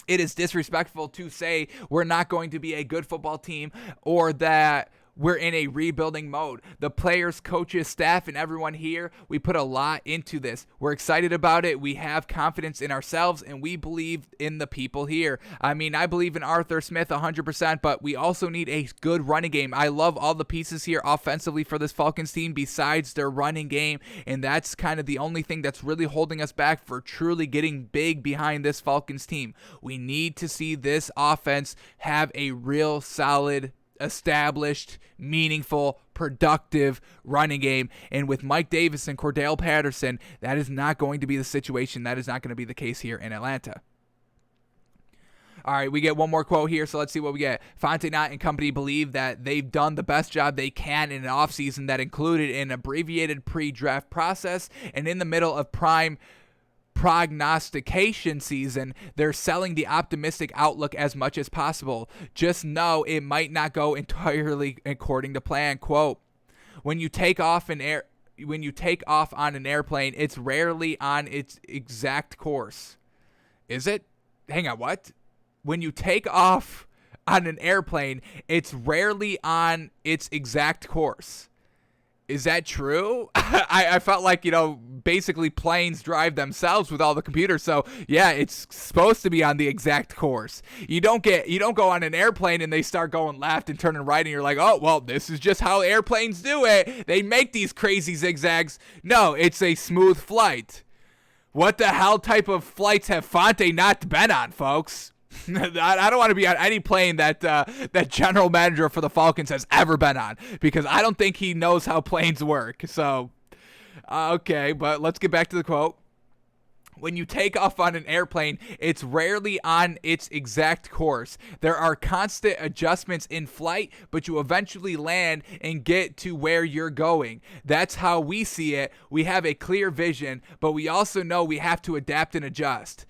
It is disrespectful to say we're not going to be a good football team or that we're in a rebuilding mode. The players, coaches, staff, and everyone here, we put a lot into this. We're excited about it. We have confidence in ourselves, and we believe in the people here. I mean, I believe in Arthur Smith 100%, but we also need a good running game. I love all the pieces here offensively for this Falcons team besides their running game, and that's kind of the only thing that's really holding us back for truly getting big behind this Falcons team. We need to see this offense have a real solid, established, meaningful, productive running game. And with Mike Davis and Cordell Patterson, that is not going to be the situation. That is not going to be the case here in Atlanta. All right, we get one more quote here, so let's see what we get. Fontenot and company believe that they've done the best job they can in an offseason that included an abbreviated pre-draft process, and in the middle of prime prognostication season, they're selling the optimistic outlook as much as possible. Just know it might not go entirely according to plan. Quote, when you take off on an airplane, it's rarely on its exact course. Is it? Hang on, what? When you take off on an airplane, it's rarely on its exact course. Is that true? I felt like, basically planes drive themselves with all the computers. So yeah, it's supposed to be on the exact course. You don't go on an airplane and they start going left and turning right and you're like, oh, well, this is just how airplanes do it. They make these crazy zigzags. No, it's a smooth flight. What the hell type of flights have Fonte not been on, folks? I don't want to be on any plane that general manager for the Falcons has ever been on, because I don't think he knows how planes work. So, okay, but let's get back to the quote. When you take off on an airplane, it's rarely on its exact course. There are constant adjustments in flight, but you eventually land and get to where you're going. That's how we see it. We have a clear vision, but we also know we have to adapt and adjust.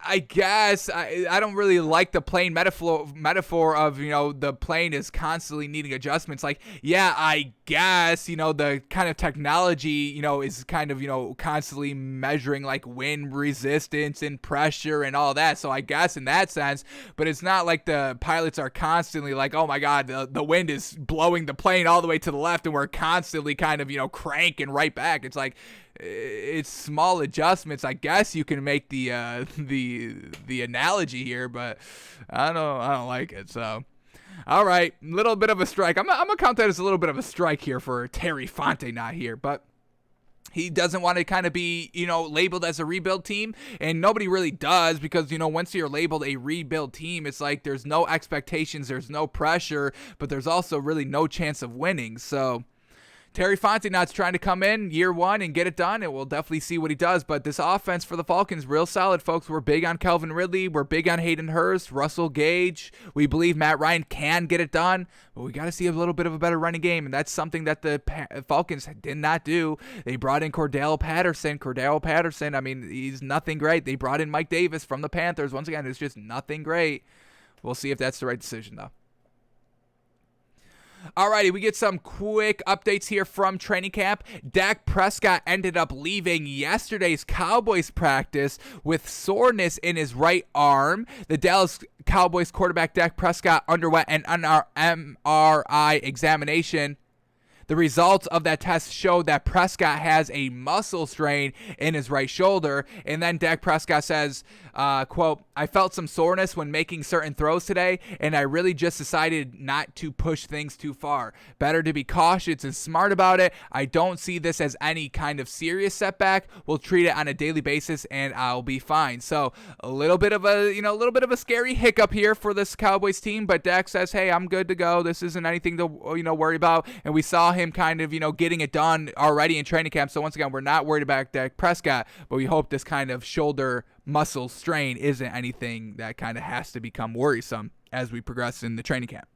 I guess I don't really like the plane metaphor of, the plane is constantly needing adjustments. Like, yeah, I guess, the kind of technology, is kind of, constantly measuring like wind resistance and pressure and all that. So I guess in that sense, but it's not like the pilots are constantly like, oh my God, the wind is blowing the plane all the way to the left and we're constantly kind of, cranking right back. It's like, it's small adjustments. I guess you can make the analogy here, but I don't like it. So, all right, little bit of a strike. I'm gonna count that as a little bit of a strike here for Terry Fontenot here, but he doesn't want to kind of be, labeled as a rebuild team, and nobody really does, because, once you're labeled a rebuild team, it's like there's no expectations, there's no pressure, but there's also really no chance of winning. So Terry Fontenot's trying to come in year one and get it done, and we'll definitely see what he does. But this offense for the Falcons, real solid, folks. We're big on Calvin Ridley. We're big on Hayden Hurst, Russell Gage. We believe Matt Ryan can get it done, but we got to see a little bit of a better running game, and that's something that the Falcons did not do. They brought in Cordell Patterson, I mean, he's nothing great. They brought in Mike Davis from the Panthers. Once again, it's just nothing great. We'll see if that's the right decision, though. Alrighty, we get some quick updates here from training camp. Dak Prescott ended up leaving yesterday's Cowboys practice with soreness in his right arm. The Dallas Cowboys quarterback Dak Prescott underwent an MRI examination. The results of that test showed that Prescott has a muscle strain in his right shoulder. And then Dak Prescott says, quote, I felt some soreness when making certain throws today, and I really just decided not to push things too far. Better to be cautious and smart about it. I don't see this as any kind of serious setback. We'll treat it on a daily basis, and I'll be fine. So a little bit of a scary hiccup here for this Cowboys team, but Dak says, hey, I'm good to go. This isn't anything to worry about. And we saw him kind of getting it done already in training camp. So once again, we're not worried about Dak Prescott, but we hope this kind of shoulder muscle strain isn't anything that kind of has to become worrisome as we progress in the training camp.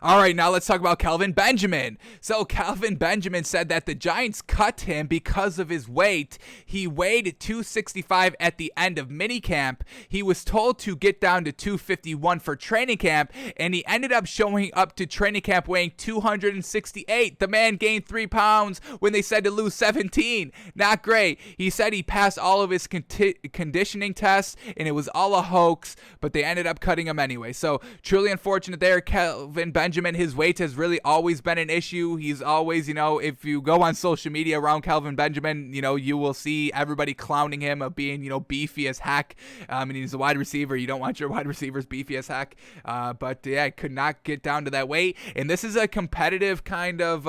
All right, now let's talk about Kelvin Benjamin. So Kelvin Benjamin said that the Giants cut him because of his weight. He weighed 265 at the end of minicamp. He was told to get down to 251 for training camp, and he ended up showing up to training camp weighing 268. The man gained 3 pounds when they said to lose 17. Not great. He said he passed all of his conditioning tests, and it was all a hoax, but they ended up cutting him anyway. So truly unfortunate there. Kelvin Benjamin, his weight has really always been an issue. He's always, if you go on social media around Kelvin Benjamin, you will see everybody clowning him of being, beefy as heck. And he's a wide receiver. You don't want your wide receivers beefy as heck. But yeah, could not get down to that weight. And this is a competitive kind of,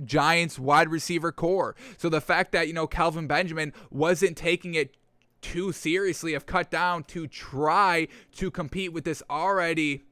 Giants wide receiver core. So the fact that, Kelvin Benjamin wasn't taking it too seriously, have cut down to try to compete with this already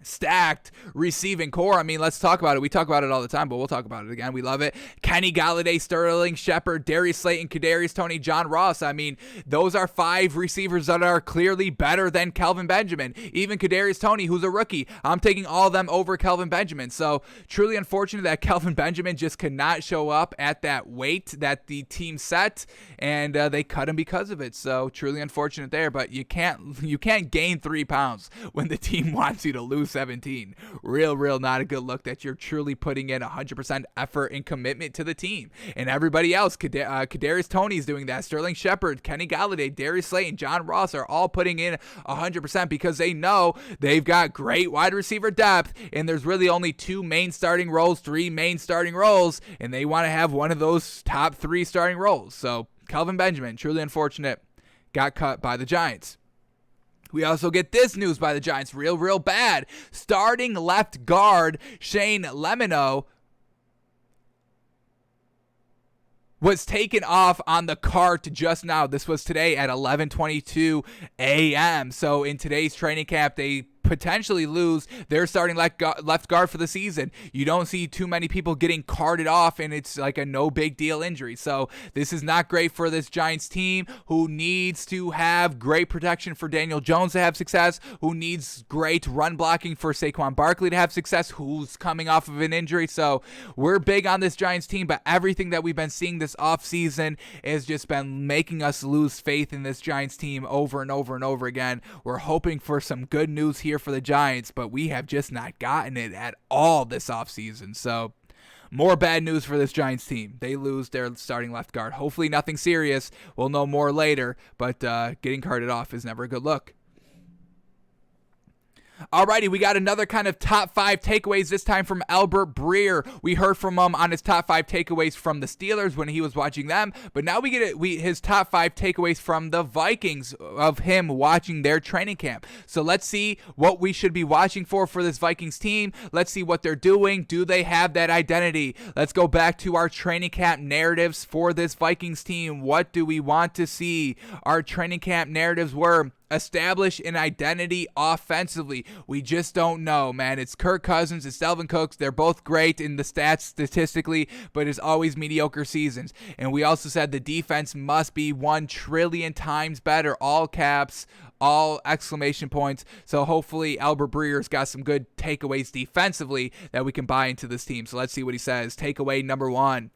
stacked receiving core. I mean, let's talk about it. We talk about it all the time, but we'll talk about it again. We love it. Kenny Galladay, Sterling Shepard, Darius Slayton, Kadarius Toney, John Ross. I mean, those are 5 receivers that are clearly better than Kelvin Benjamin. Even Kadarius Toney, who's a rookie. I'm taking all of them over Kelvin Benjamin. So truly unfortunate that Kelvin Benjamin just could not show up at that weight that the team set, and they cut him because of it. So truly unfortunate there, but you can't gain 3 pounds when the team wants you to lose 17. Real not a good look that you're truly putting in 100% effort and commitment to the team. And everybody else, Kadarius Toney's doing that. Sterling Shepard, Kenny Galladay, Darius Slayton, John Ross are all putting in 100% because they know they've got great wide receiver depth, and there's really only 2 main starting roles, 3 main starting roles, and they want to have one of those top 3 starting roles. So Kelvin Benjamin, truly unfortunate, got cut by the Giants. We also get this news by the Giants, real bad. Starting left guard Shane Lemino was taken off on the cart just now. This was today at 11:22 a.m. So in today's training camp, they potentially lose their starting left guard for the season. You don't see too many people getting carted off, and it's like a no big deal injury. So this is not great for this Giants team, who needs to have great protection for Daniel Jones to have success, who needs great run blocking for Saquon Barkley to have success, who's coming off of an injury. So we're big on this Giants team, but everything that we've been seeing this offseason has just been making us lose faith in this Giants team over and over and over again. We're hoping for some good news here for the Giants, but we have just not gotten it at all this offseason. So more bad news for this Giants team. They lose their starting left guard. Hopefully nothing serious. We'll know more later, but getting carted off is never a good look. Alrighty, we got another kind of top 5 takeaways, this time from Albert Breer. We heard from him on his top 5 takeaways from the Steelers when he was watching them, but now we get his top 5 takeaways from the Vikings of him watching their training camp. So let's see what we should be watching for this Vikings team. Let's see what they're doing. Do they have that identity? Let's go back to our training camp narratives for this Vikings team. What do we want to see? Our training camp narratives were: establish an identity offensively. We just don't know, man. It's Kirk Cousins, it's Dalvin Cook. They're both great in the stats statistically, but it's always mediocre seasons. And we also said the defense must be 1 trillion times better. All caps, all exclamation points. So hopefully Albert Breer's got some good takeaways defensively that we can buy into this team. So let's see what he says. Takeaway number 1.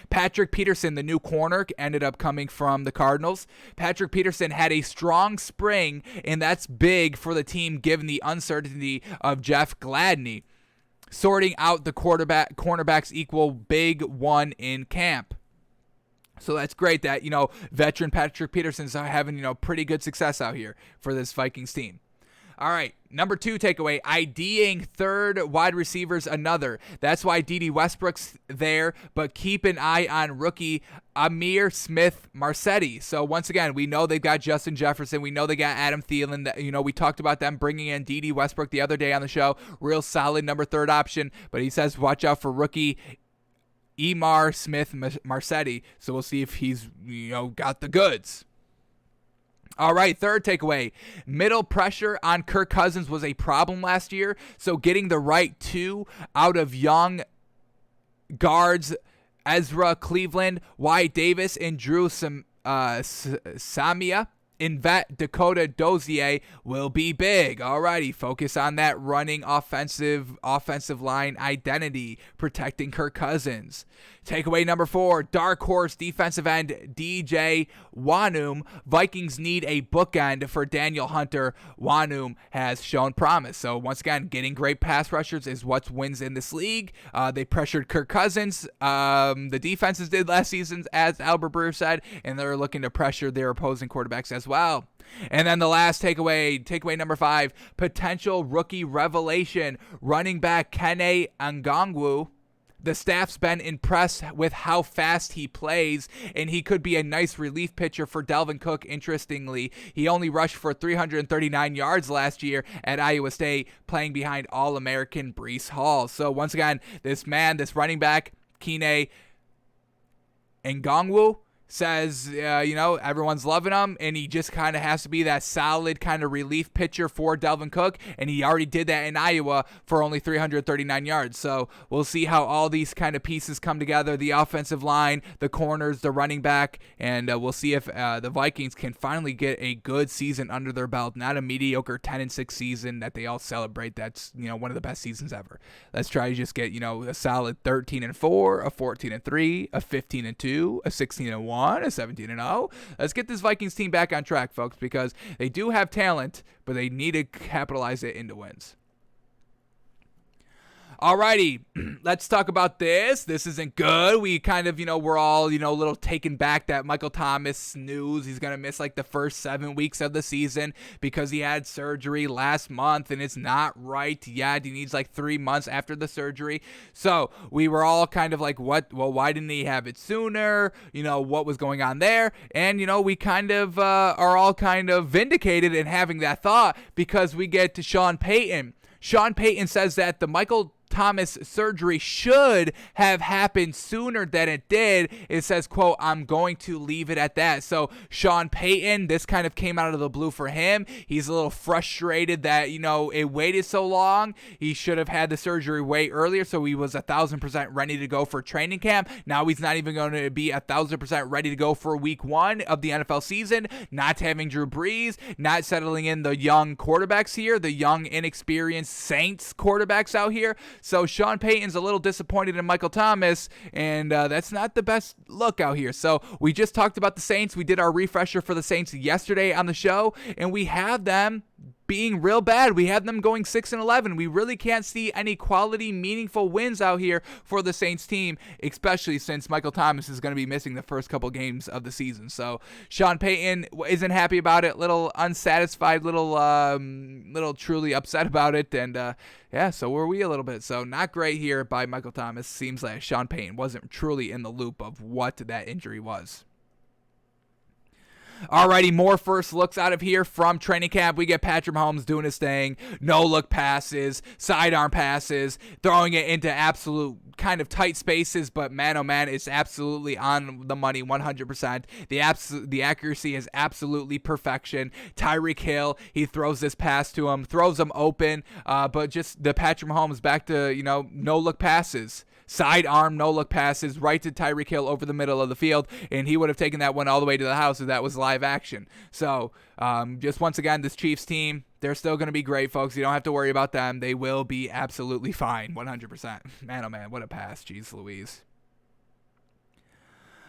Patrick Peterson, the new corner, ended up coming from the Cardinals. Patrick Peterson had a strong spring, and that's big for the team given the uncertainty of Jeff Gladney. Sorting out the cornerbacks equal big one in camp. So that's great that, veteran Patrick Peterson's having, pretty good success out here for this Vikings team. All right, number 2 takeaway, IDing third wide receivers another. That's why D.D. Westbrook's there, but keep an eye on rookie Amir Smith-Marsetti. So once again, we know they've got Justin Jefferson. We know they got Adam Thielen. We talked about them bringing in D.D. Westbrook the other day on the show. Real solid number 3 option, but he says watch out for rookie Amir Smith-Marsetti. So we'll see if he's, got the goods. All right, 3rd takeaway. Middle pressure on Kirk Cousins was a problem last year, so getting the right 2 out of young guards, Ezra Cleveland, Wyatt Davis, and Drew Samia, in vet Dakota Dozier will be big. Alrighty, focus on that running offensive line identity, protecting Kirk Cousins. Takeaway number 4, dark horse defensive end DJ Wanum. Vikings need a bookend for Daniel Hunter. Wanum has shown promise. So once again, getting great pass rushers is what wins in this league. They pressured Kirk Cousins. The defenses did last season, as Albert Breer said, and they're looking to pressure their opposing quarterbacks as well. And then the last takeaway number 5, potential rookie revelation, running back Kene Ngongwu. The staff's been impressed with how fast he plays, and he could be a nice relief pitcher for Dalvin Cook. Interestingly, he only rushed for 339 yards last year at Iowa State, playing behind All-American Breece Hall. So once again, this running back, Kene Ngongwu, says, everyone's loving him, and he just kind of has to be that solid kind of relief pitcher for Dalvin Cook, and he already did that in Iowa for only 339 yards. So we'll see how all these kind of pieces come together, the offensive line, the corners, the running back, and we'll see if the Vikings can finally get a good season under their belt, not a mediocre 10-6 season that they all celebrate. That's, one of the best seasons ever. Let's try to just get, a solid 13-4, a 14-3, a 15-2, a 16-1, a 17-0. Let's get this Vikings team back on track, folks, because they do have talent, but they need to capitalize it into wins. Alrighty, let's talk about this. This isn't good. We kind of, we're all, a little taken back that Michael Thomas news. He's going to miss like the first 7 weeks of the season because he had surgery last month and it's not right yet. He needs like 3 months after the surgery. So we were all kind of like, what? Well, why didn't he have it sooner? What was going on there? And, we kind of are all kind of vindicated in having that thought because we get to Sean Payton. Sean Payton says that the Michael Thomas surgery should have happened sooner than it did. It says, quote, I'm going to leave it at that. So Sean Payton, this kind of came out of the blue for him. He's a little frustrated that, it waited so long. He should have had the surgery way earlier, so he was 1,000% ready to go for training camp. Now he's not even going to be 1,000% ready to go for week 1 of the NFL season, not having Drew Brees, not settling in the young quarterbacks here, the young, inexperienced Saints quarterbacks out here. So Sean Payton's a little disappointed in Michael Thomas, and that's not the best look out here. So we just talked about the Saints. We did our refresher for the Saints yesterday on the show, and we have them being real bad. We have them going 6-11. We really can't see any quality, meaningful wins out here for the Saints team, especially since Michael Thomas is going to be missing the first couple games of the season. So Sean Payton isn't happy about it, little unsatisfied, little truly upset about it, and so were we a little bit. So not great here by Michael Thomas. Seems like Sean Payton wasn't truly in the loop of what that injury was. Alrighty, more first looks out of here from training camp. We get Patrick Mahomes doing his thing. No-look passes, sidearm passes, throwing it into absolute kind of tight spaces, but man, oh man, it's absolutely on the money, 100%. The accuracy is absolutely perfection. Tyreek Hill, he throws this pass to him, throws him open, but just the Patrick Mahomes back to, no-look passes. Sidearm, no-look passes right to Tyreek Hill over the middle of the field, and he would have taken that one all the way to the house if that was live action. So, just once again, this Chiefs team, they're still going to be great, folks. You don't have to worry about them. They will be absolutely fine, 100%. Man, oh man, what a pass. Jeez Louise.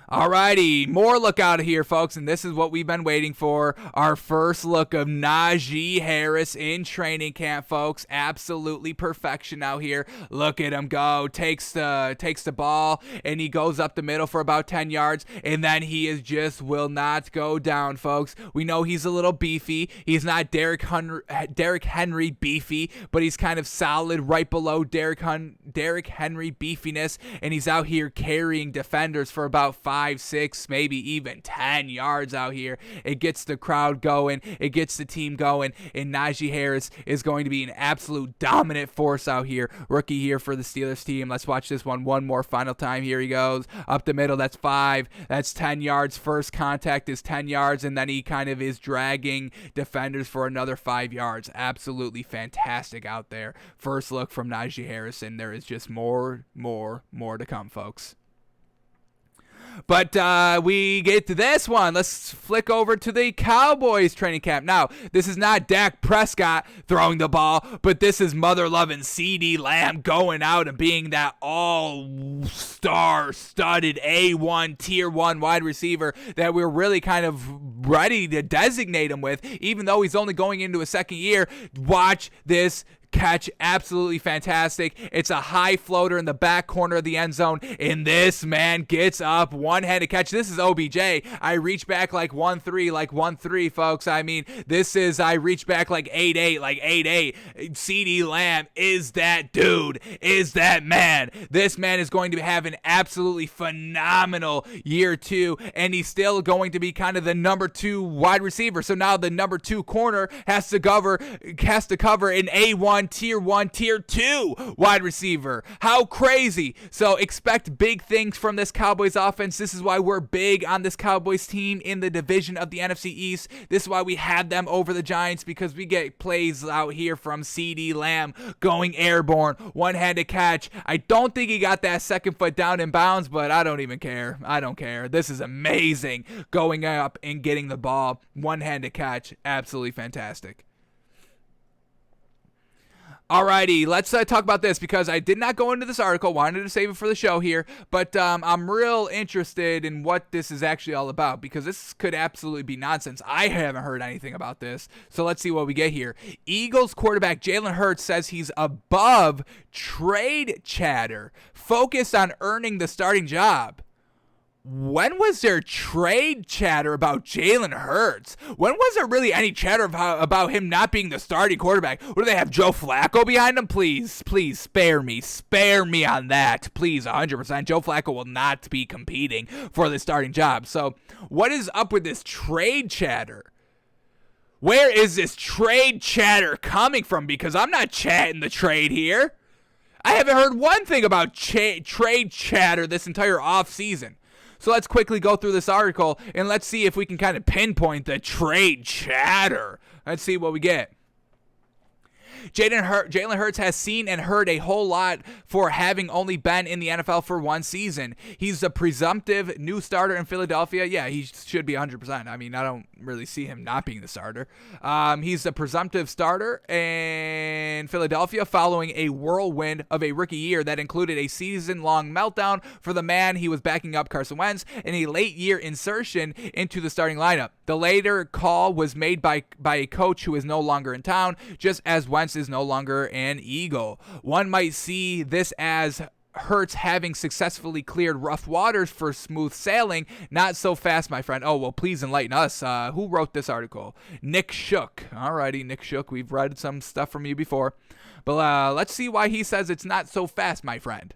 Alrighty, more look out here, folks, and this is what we've been waiting for. Our first look of Najee Harris in training camp, folks. Absolutely perfection out here. Look at him go. Takes the ball, and he goes up the middle for about 10 yards, and then he just will not go down, folks. We know he's a little beefy. He's not Derrick Henry beefy, but he's kind of solid right below Derrick Henry beefiness, and he's out here carrying defenders for about 5, 6, maybe even 10 yards out here. It gets the crowd going. It gets the team going. And Najee Harris is going to be an absolute dominant force out here. Rookie here for the Steelers team. Let's watch this one more final time. Here he goes. Up the middle. That's 5. That's 10 yards. First contact is 10 yards. And then he kind of is dragging defenders for another 5 yards. Absolutely fantastic out there. First look from Najee Harris. And there is just more to come, folks. But we get to this one. Let's flick over to the Cowboys training camp. Now, this is not Dak Prescott throwing the ball, but this is mother-loving CeeDee Lamb going out and being that all-star studded A1 tier 1 wide receiver that we're really kind of ready to designate him with, even though he's only going into a second year. Watch this catch, absolutely fantastic. It's a high floater in the back corner of the end zone, and this man gets up, one-handed catch. This is OBJ. I reach back like 1-3, folks. I mean, this is I reach back like 8-8, CeeDee Lamb is that dude, is that man. This man is going to have an absolutely phenomenal year 2, and he's still going to be kind of the number 2 wide receiver. So now the number 2 corner has to cover an A1 tier 1 tier 2 wide receiver. How crazy. So expect big things from this Cowboys offense. This is why we're big on this Cowboys team in the division of the NFC East. This is why we had them over the Giants, because we get plays out here from CeeDee Lamb going airborne, one-handed catch. I don't think he got that second foot down in bounds, but I don't even care. I don't care. This is amazing. Going up and getting the ball, one-handed catch, absolutely fantastic. Alrighty, let's talk about this, because I did not go into this article, wanted to save it for the show here, but I'm real interested in what this is actually all about, because this could absolutely be nonsense. I haven't heard anything about this, so let's see what we get here. Eagles quarterback Jalen Hurts says he's above trade chatter, focused on earning the starting job. When was there trade chatter about Jalen Hurts? When was there really any chatter about him not being the starting quarterback? What, do they have Joe Flacco behind him? Please spare me. Spare me on that. Please, 100%. Joe Flacco will not be competing for the starting job. So what is up with this trade chatter? Where is this trade chatter coming from? Because I'm not chatting the trade here. I haven't heard one thing about trade chatter this entire offseason. So let's quickly go through this article, and let's see if we can kind of pinpoint the trade chatter. Let's see what we get. Jalen Hurts has seen and heard a whole lot for having only been in the NFL for one season. He's a presumptive new starter in Philadelphia. Yeah, he should be 100%. I mean, I don't really see him not being the starter. He's a presumptive starter in Philadelphia following a whirlwind of a rookie year that included a season-long meltdown for the man he was backing up, Carson Wentz, and a late-year insertion into the starting lineup. The later call was made by a coach who is no longer in town, just as Wentz is no longer an Eagle. One might see this as Hurts having successfully cleared rough waters for smooth sailing. Not so fast, my friend. Oh, well, please enlighten us. Who wrote this article? Nick Shook. Alrighty, Nick Shook. We've read some stuff from you before. But let's see why he says it's not so fast, my friend.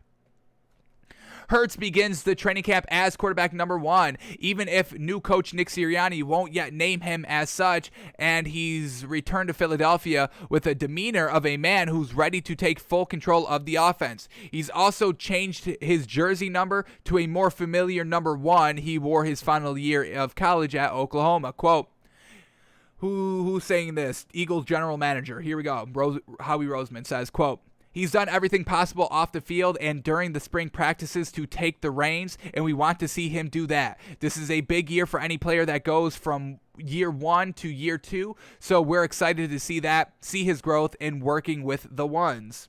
Hurts begins the training camp as quarterback number 1, even if new coach Nick Sirianni won't yet name him as such, and he's returned to Philadelphia with a demeanor of a man who's ready to take full control of the offense. He's also changed his jersey number to a more familiar number 1 he wore his final year of college at Oklahoma. Quote, who's saying this? Eagles general manager. Here we go. Howie Roseman says, quote, he's done everything possible off the field and during the spring practices to take the reins, and we want to see him do that. This is a big year for any player that goes from year 1 to year 2, so we're excited to see his growth in working with the ones.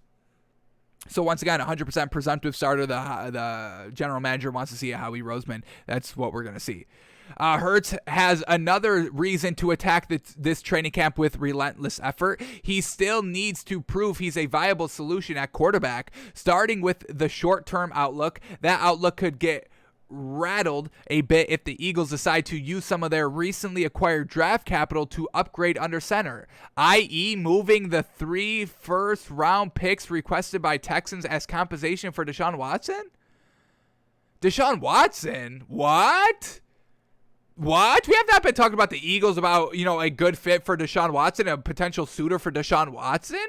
So once again, 100% presumptive starter. The general manager wants to see a Howie Roseman. That's what we're going to see. Hurts has another reason to attack this training camp with relentless effort. He still needs to prove he's a viable solution at quarterback. Starting with the short-term outlook, that outlook could get rattled a bit if the Eagles decide to use some of their recently acquired draft capital to upgrade under center, i.e. moving the 3 first-round picks requested by Texans as compensation for Deshaun Watson? Deshaun Watson? What? What? We have not been talking about the Eagles about, a good fit for Deshaun Watson, a potential suitor for Deshaun Watson?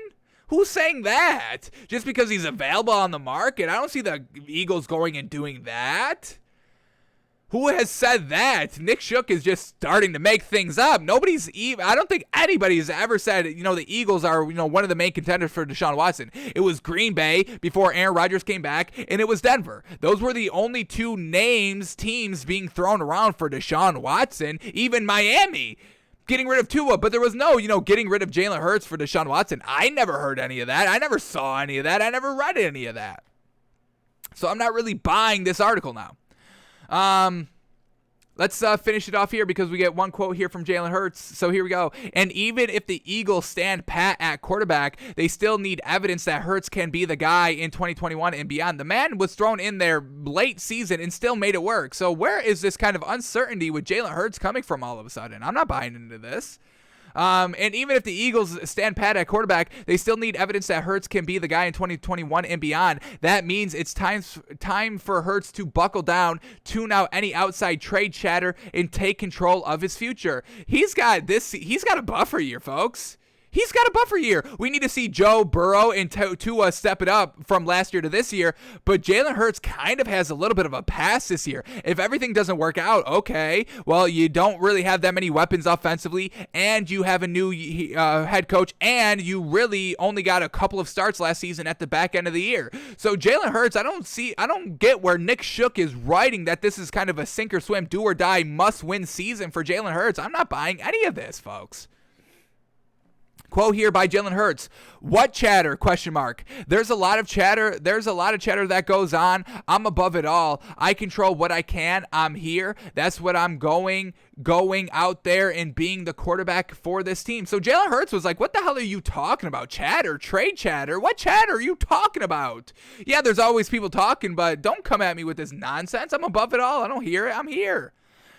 Who's saying that? Just because he's available on the market? I don't see the Eagles going and doing that. Who has said that? Nick Shook is just starting to make things up. I don't think anybody has ever said, the Eagles are, one of the main contenders for Deshaun Watson. It was Green Bay before Aaron Rodgers came back, and it was Denver. Those were the only two teams being thrown around for Deshaun Watson. Even Miami getting rid of Tua, but there was no, getting rid of Jalen Hurts for Deshaun Watson. I never heard any of that. I never saw any of that. I never read any of that. So I'm not really buying this article now. Let's finish it off here because we get one quote here from Jalen Hurts. So here we go. And even if the Eagles stand pat at quarterback, they still need evidence that Hurts can be the guy in 2021 and beyond. The man was thrown in there late season and still made it work. So where is this kind of uncertainty with Jalen Hurts coming from all of a sudden? I'm not buying into this. And even if the Eagles stand pat at quarterback, they still need evidence that Hurts can be the guy in 2021 and beyond. That means it's time for Hurts to buckle down, tune out any outside trade chatter, and take control of his future. He's got a buffer year, folks. He's got a buffer year. We need to see Joe Burrow and Tua step it up from last year to this year, but Jalen Hurts kind of has a little bit of a pass this year. If everything doesn't work out, okay, well, you don't really have that many weapons offensively, and you have a new head coach, and you really only got a couple of starts last season at the back end of the year. So Jalen Hurts, I don't get where Nick Shook is writing that this is kind of a sink or swim, do or die, must-win season for Jalen Hurts. I'm not buying any of this, folks. Quote here by Jalen Hurts. What chatter? ? There's a lot of chatter. There's a lot of chatter that goes on. I'm above it all. I control what I can. I'm here. That's what I'm going out there and being the quarterback for this team. So Jalen Hurts was like, what the hell are you talking about? Chatter? Trade chatter? What chatter are you talking about? Yeah, there's always people talking, but don't come at me with this nonsense. I'm above it all. I don't hear it. I'm here.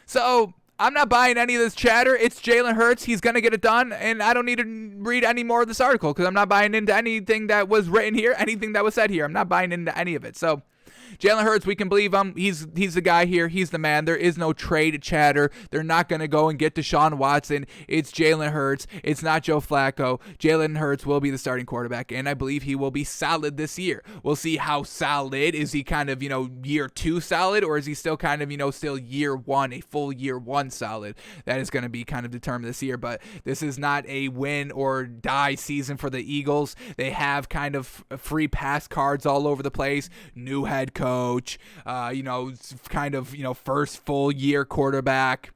So I'm not buying any of this chatter. It's Jalen Hurts. He's going to get it done, and I don't need to read any more of this article because I'm not buying into anything that was written here, anything that was said here. I'm not buying into any of it. So Jalen Hurts, we can believe him. He's the guy here. He's the man. There is no trade chatter. They're not going to go and get Deshaun Watson. It's Jalen Hurts. It's not Joe Flacco. Jalen Hurts will be the starting quarterback, and I believe he will be solid this year. We'll see how solid. Is he kind of, year two solid, or is he still kind of, still year one, a full year one solid? That is going to be kind of determined this year, but this is not a win or die season for the Eagles. They have kind of free pass cards all over the place. New head coach, first full year quarterback.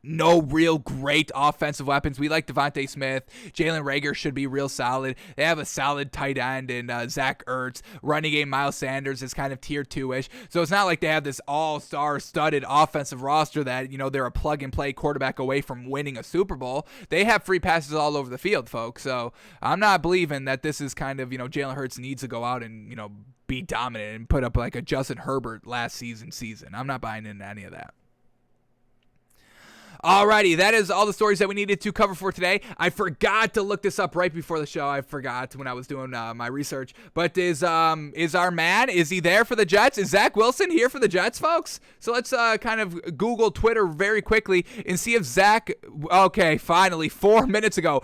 No real great offensive weapons. We like Devontae Smith. Jalen Reagor should be real solid. They have a solid tight end in Zach Ertz. Running game, Miles Sanders is kind of tier 2-ish. So it's not like they have this all-star studded offensive roster that, they're a plug-and-play quarterback away from winning a Super Bowl. They have free passes all over the field, folks. So I'm not believing that this is kind of, Jalen Hurts needs to go out and, be dominant and put up like a Justin Herbert last season. I'm not buying into any of that. Alrighty, that is all the stories that we needed to cover for today. I forgot to look this up right before the show. I forgot when I was doing my research. But is our man, is he there for the Jets? Is Zach Wilson here for the Jets, folks? So let's kind of Google Twitter very quickly and see if Zach, okay, finally, 4 minutes ago,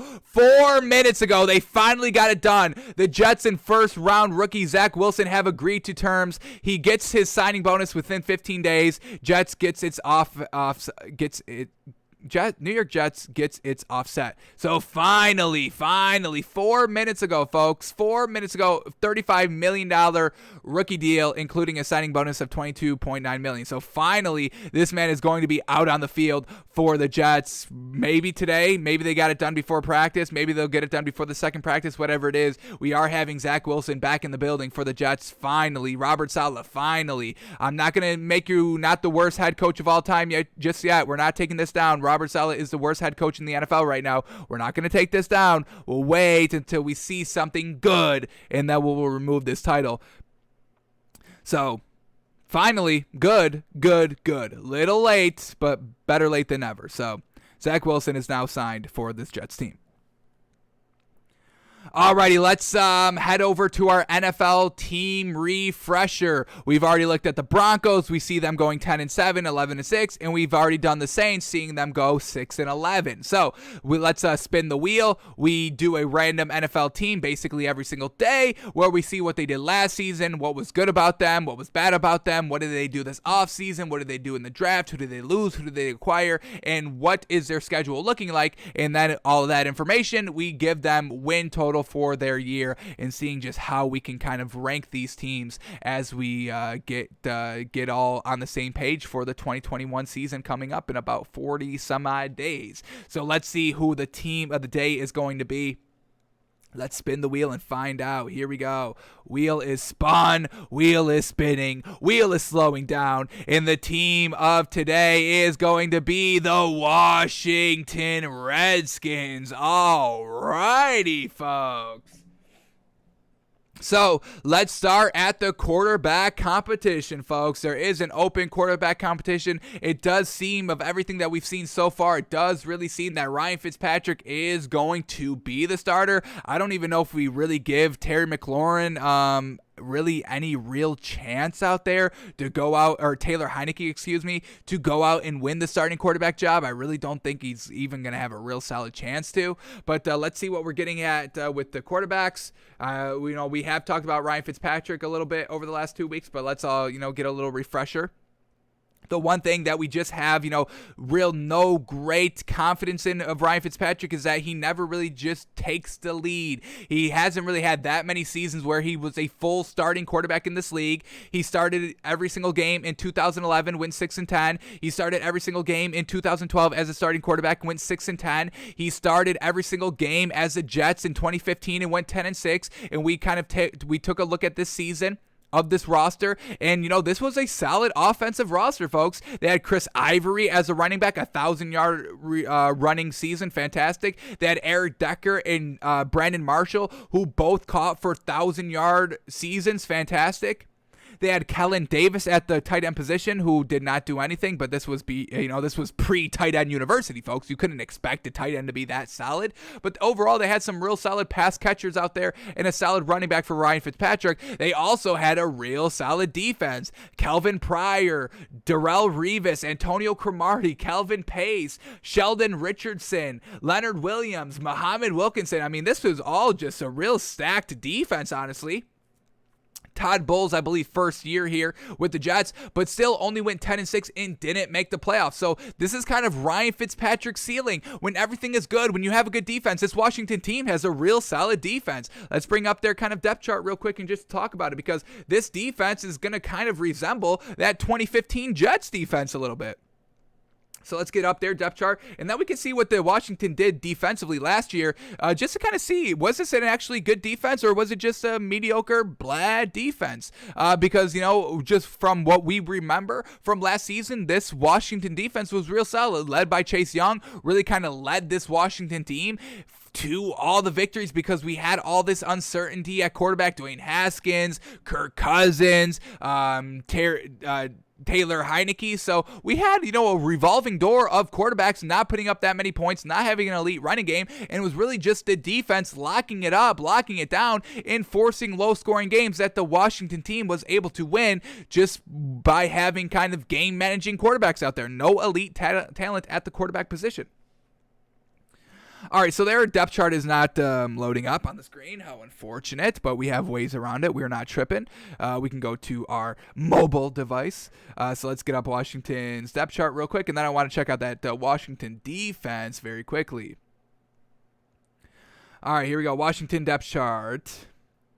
they finally got it done. The Jets and first round rookie Zach Wilson have agreed to terms. He gets his signing bonus within 15 days. Jets gets its New York Jets gets its offset. So finally, 4 minutes ago, folks, $35 million rookie deal, including a signing bonus of $22.9 million. So finally, this man is going to be out on the field for the Jets. Maybe today, maybe they got it done before practice. Maybe they'll get it done before the second practice, whatever it is. We are having Zach Wilson back in the building for the Jets. Finally, Robert Saleh, finally. I'm not going to make you not the worst head coach of all time just yet. We're not taking this down. Robert Saleh is the worst head coach in the NFL right now. We're not going to take this down. We'll wait until we see something good, and then we'll remove this title. So, finally, good. Little late, but better late than never. So, Zach Wilson is now signed for this Jets team. Alrighty, let's head over to our NFL team refresher. We've already looked at the Broncos. We see them going 10-7, 11-6, and we've already done the Saints, seeing them go 6-11. So let's spin the wheel. We do a random NFL team basically every single day, where we see what they did last season, what was good about them, what was bad about them, what did they do this offseason, what did they do in the draft, who did they lose, who did they acquire, and what is their schedule looking like. And then all of that information, we give them win total for their year, and seeing just how we can kind of rank these teams as we get all on the same page for the 2021 season coming up in about 40 some odd days. So let's see who the team of the day is going to be. Let's spin the wheel and find out. Here we go. Wheel is spun. Wheel is spinning. Wheel is slowing down. And the team of today is going to be the Washington Redskins. All righty, folks. So let's start at the quarterback competition, folks. There is an open quarterback competition. It does seem, of everything that we've seen so far, it does really seem that Ryan Fitzpatrick is going to be the starter. I don't even know if we really give Terry McLaurin really any real chance out there to go out, or Taylor Heineke, to go out and win the starting quarterback job. I really don't think he's even going to have a real solid chance to. But let's see what we're getting at with the quarterbacks. We have talked about Ryan Fitzpatrick a little bit over the last 2 weeks, but let's all get a little refresher. The one thing that we just have, real no great confidence in of Ryan Fitzpatrick is that he never really just takes the lead. He hasn't really had that many seasons where he was a full starting quarterback in this league. He started every single game in 2011, went 6-10. He started every single game in 2012 as a starting quarterback, went 6-10. He started every single game as the Jets in 2015 and went 10-6. And we kind of we took a look at this season of this roster, and this was a solid offensive roster, folks. They had Chris Ivory as a running back, 1,000-yard running season, fantastic. They had Eric Decker and Brandon Marshall, who both caught for 1,000-yard seasons, fantastic. They had Kellen Davis at the tight end position, who did not do anything, but this was pre-tight end university, folks. You couldn't expect a tight end to be that solid. But overall, they had some real solid pass catchers out there and a solid running back for Ryan Fitzpatrick. They also had a real solid defense. Kelvin Pryor, Darrelle Revis, Antonio Cromartie, Kelvin Pace, Sheldon Richardson, Leonard Williams, Muhammad Wilkinson. I mean, this was all just a real stacked defense, honestly. Todd Bowles, I believe, first year here with the Jets, but still only went 10-6 and didn't make the playoffs. So this is kind of Ryan Fitzpatrick's ceiling. When everything is good, when you have a good defense, this Washington team has a real solid defense. Let's bring up their kind of depth chart real quick and just talk about it, because this defense is going to kind of resemble that 2015 Jets defense a little bit. So let's get up their depth chart, and then we can see what the Washington did defensively last year, just to kind of see, was this an actually good defense, or was it just a mediocre, blah defense? Because, just from what we remember from last season, this Washington defense was real solid, led by Chase Young, really kind of led this Washington team to all the victories, because we had all this uncertainty at quarterback. Dwayne Haskins, Kirk Cousins, Taylor Heineke. So we had, a revolving door of quarterbacks not putting up that many points, not having an elite running game, and it was really just the defense locking it up, locking it down, and forcing low-scoring games that the Washington team was able to win just by having kind of game-managing quarterbacks out there. No elite talent at the quarterback position. All right, so their depth chart is not loading up on the screen. How unfortunate, but we have ways around it. We're not tripping. We can go to our mobile device. So let's get up Washington's depth chart real quick, and then I want to check out that Washington defense very quickly. All right, here we go. Washington depth chart.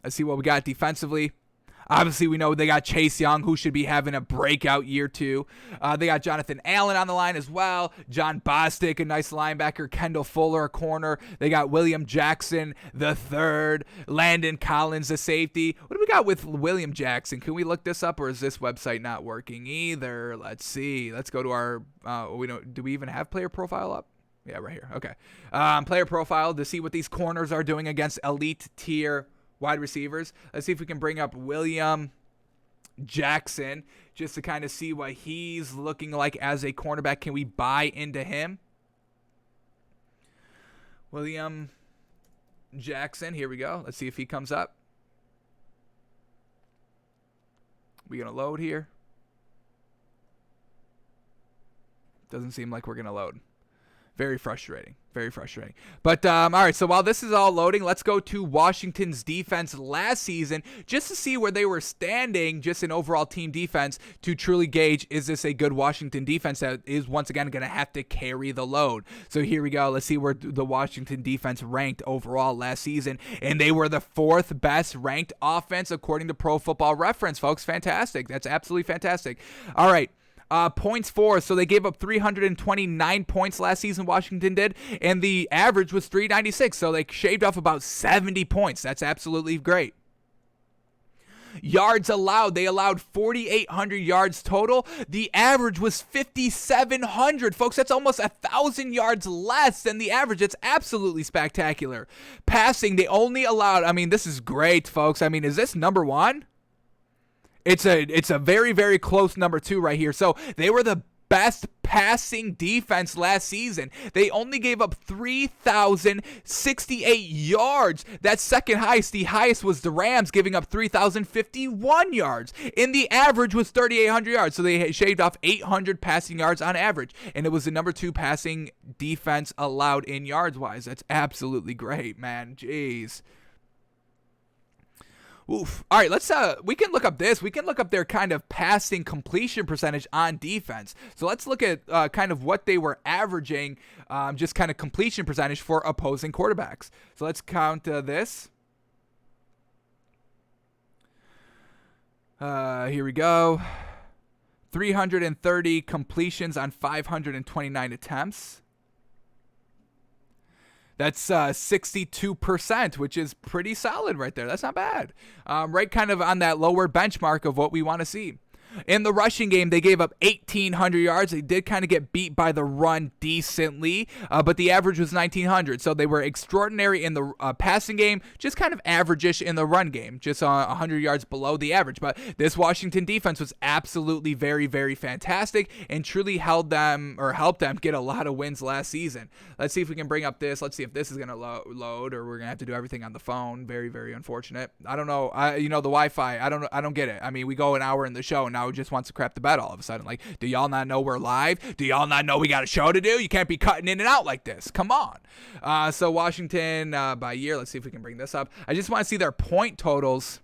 Let's see what we got defensively. Obviously, we know they got Chase Young, who should be having a breakout year too. They got Jonathan Allen on the line as well. John Bostic, a nice linebacker. Kendall Fuller, a corner. They got William Jackson, the third. Landon Collins, the safety. What do we got with William Jackson? Can we look this up, or is this website not working either? Let's see. Let's go to our. Do we even have player profile up? Yeah, right here. Okay. Player profile to see what these corners are doing against elite tier wide receivers. Let's see if we can bring up William Jackson just to kind of see what he's looking like as a cornerback. Can we buy into him? William Jackson. Here we go. Let's see if he comes up. We gonna load here? Doesn't seem like we're gonna load. Very frustrating. Very frustrating. But, all right, so while this is all loading, let's go to Washington's defense last season just to see where they were standing just in overall team defense to truly gauge, is this a good Washington defense that is once again going to have to carry the load? So here we go. Let's see where the Washington defense ranked overall last season. And they were the 4th best ranked offense according to Pro Football Reference, folks. Fantastic. That's absolutely fantastic. All right. Points for, so they gave up 329 points last season, Washington did, and the average was 396, so they shaved off about 70 points. That's absolutely great. Yards allowed, they allowed 4,800 yards total. The average was 5,700, folks. That's almost 1,000 yards less than the average. It's absolutely spectacular. Passing, they only allowed, I mean, this is great, folks. I mean, is this number one? It's a very, very close number 2 right here. So they were the best passing defense last season. They only gave up 3,068 yards. That's second highest. The highest was the Rams, giving up 3,051 yards. And the average was 3,800 yards. So they shaved off 800 passing yards on average. And it was the number 2 passing defense allowed in yards-wise. That's absolutely great, man. Jeez. Oof. All right, we can look up this. We can look up their kind of passing completion percentage on defense. So let's look at kind of what they were averaging, just kind of completion percentage for opposing quarterbacks. So let's count this. Here we go. 330 completions on 529 attempts. That's 62%, which is pretty solid right there. That's not bad. Right kind of on that lower benchmark of what we want to see. In the rushing game, they gave up 1,800 yards. They did kind of get beat by the run decently, but the average was 1,900. So they were extraordinary in the passing game, just kind of average-ish in the run game, just 100 yards below the average. But this Washington defense was absolutely very, very fantastic and truly helped them get a lot of wins last season. Let's see if we can bring up this. Let's see if this is going to load, or we're going to have to do everything on the phone. Very, very unfortunate. I don't know. The Wi-Fi, I don't get it. I mean, we go an hour in the show, and now it just wants to crap the bed all of a sudden. Like, do y'all not know we're live? Do y'all not know we got a show to do? You can't be cutting in and out like this. Come on. So Washington by year, let's see if we can bring this up. I just want to see their point totals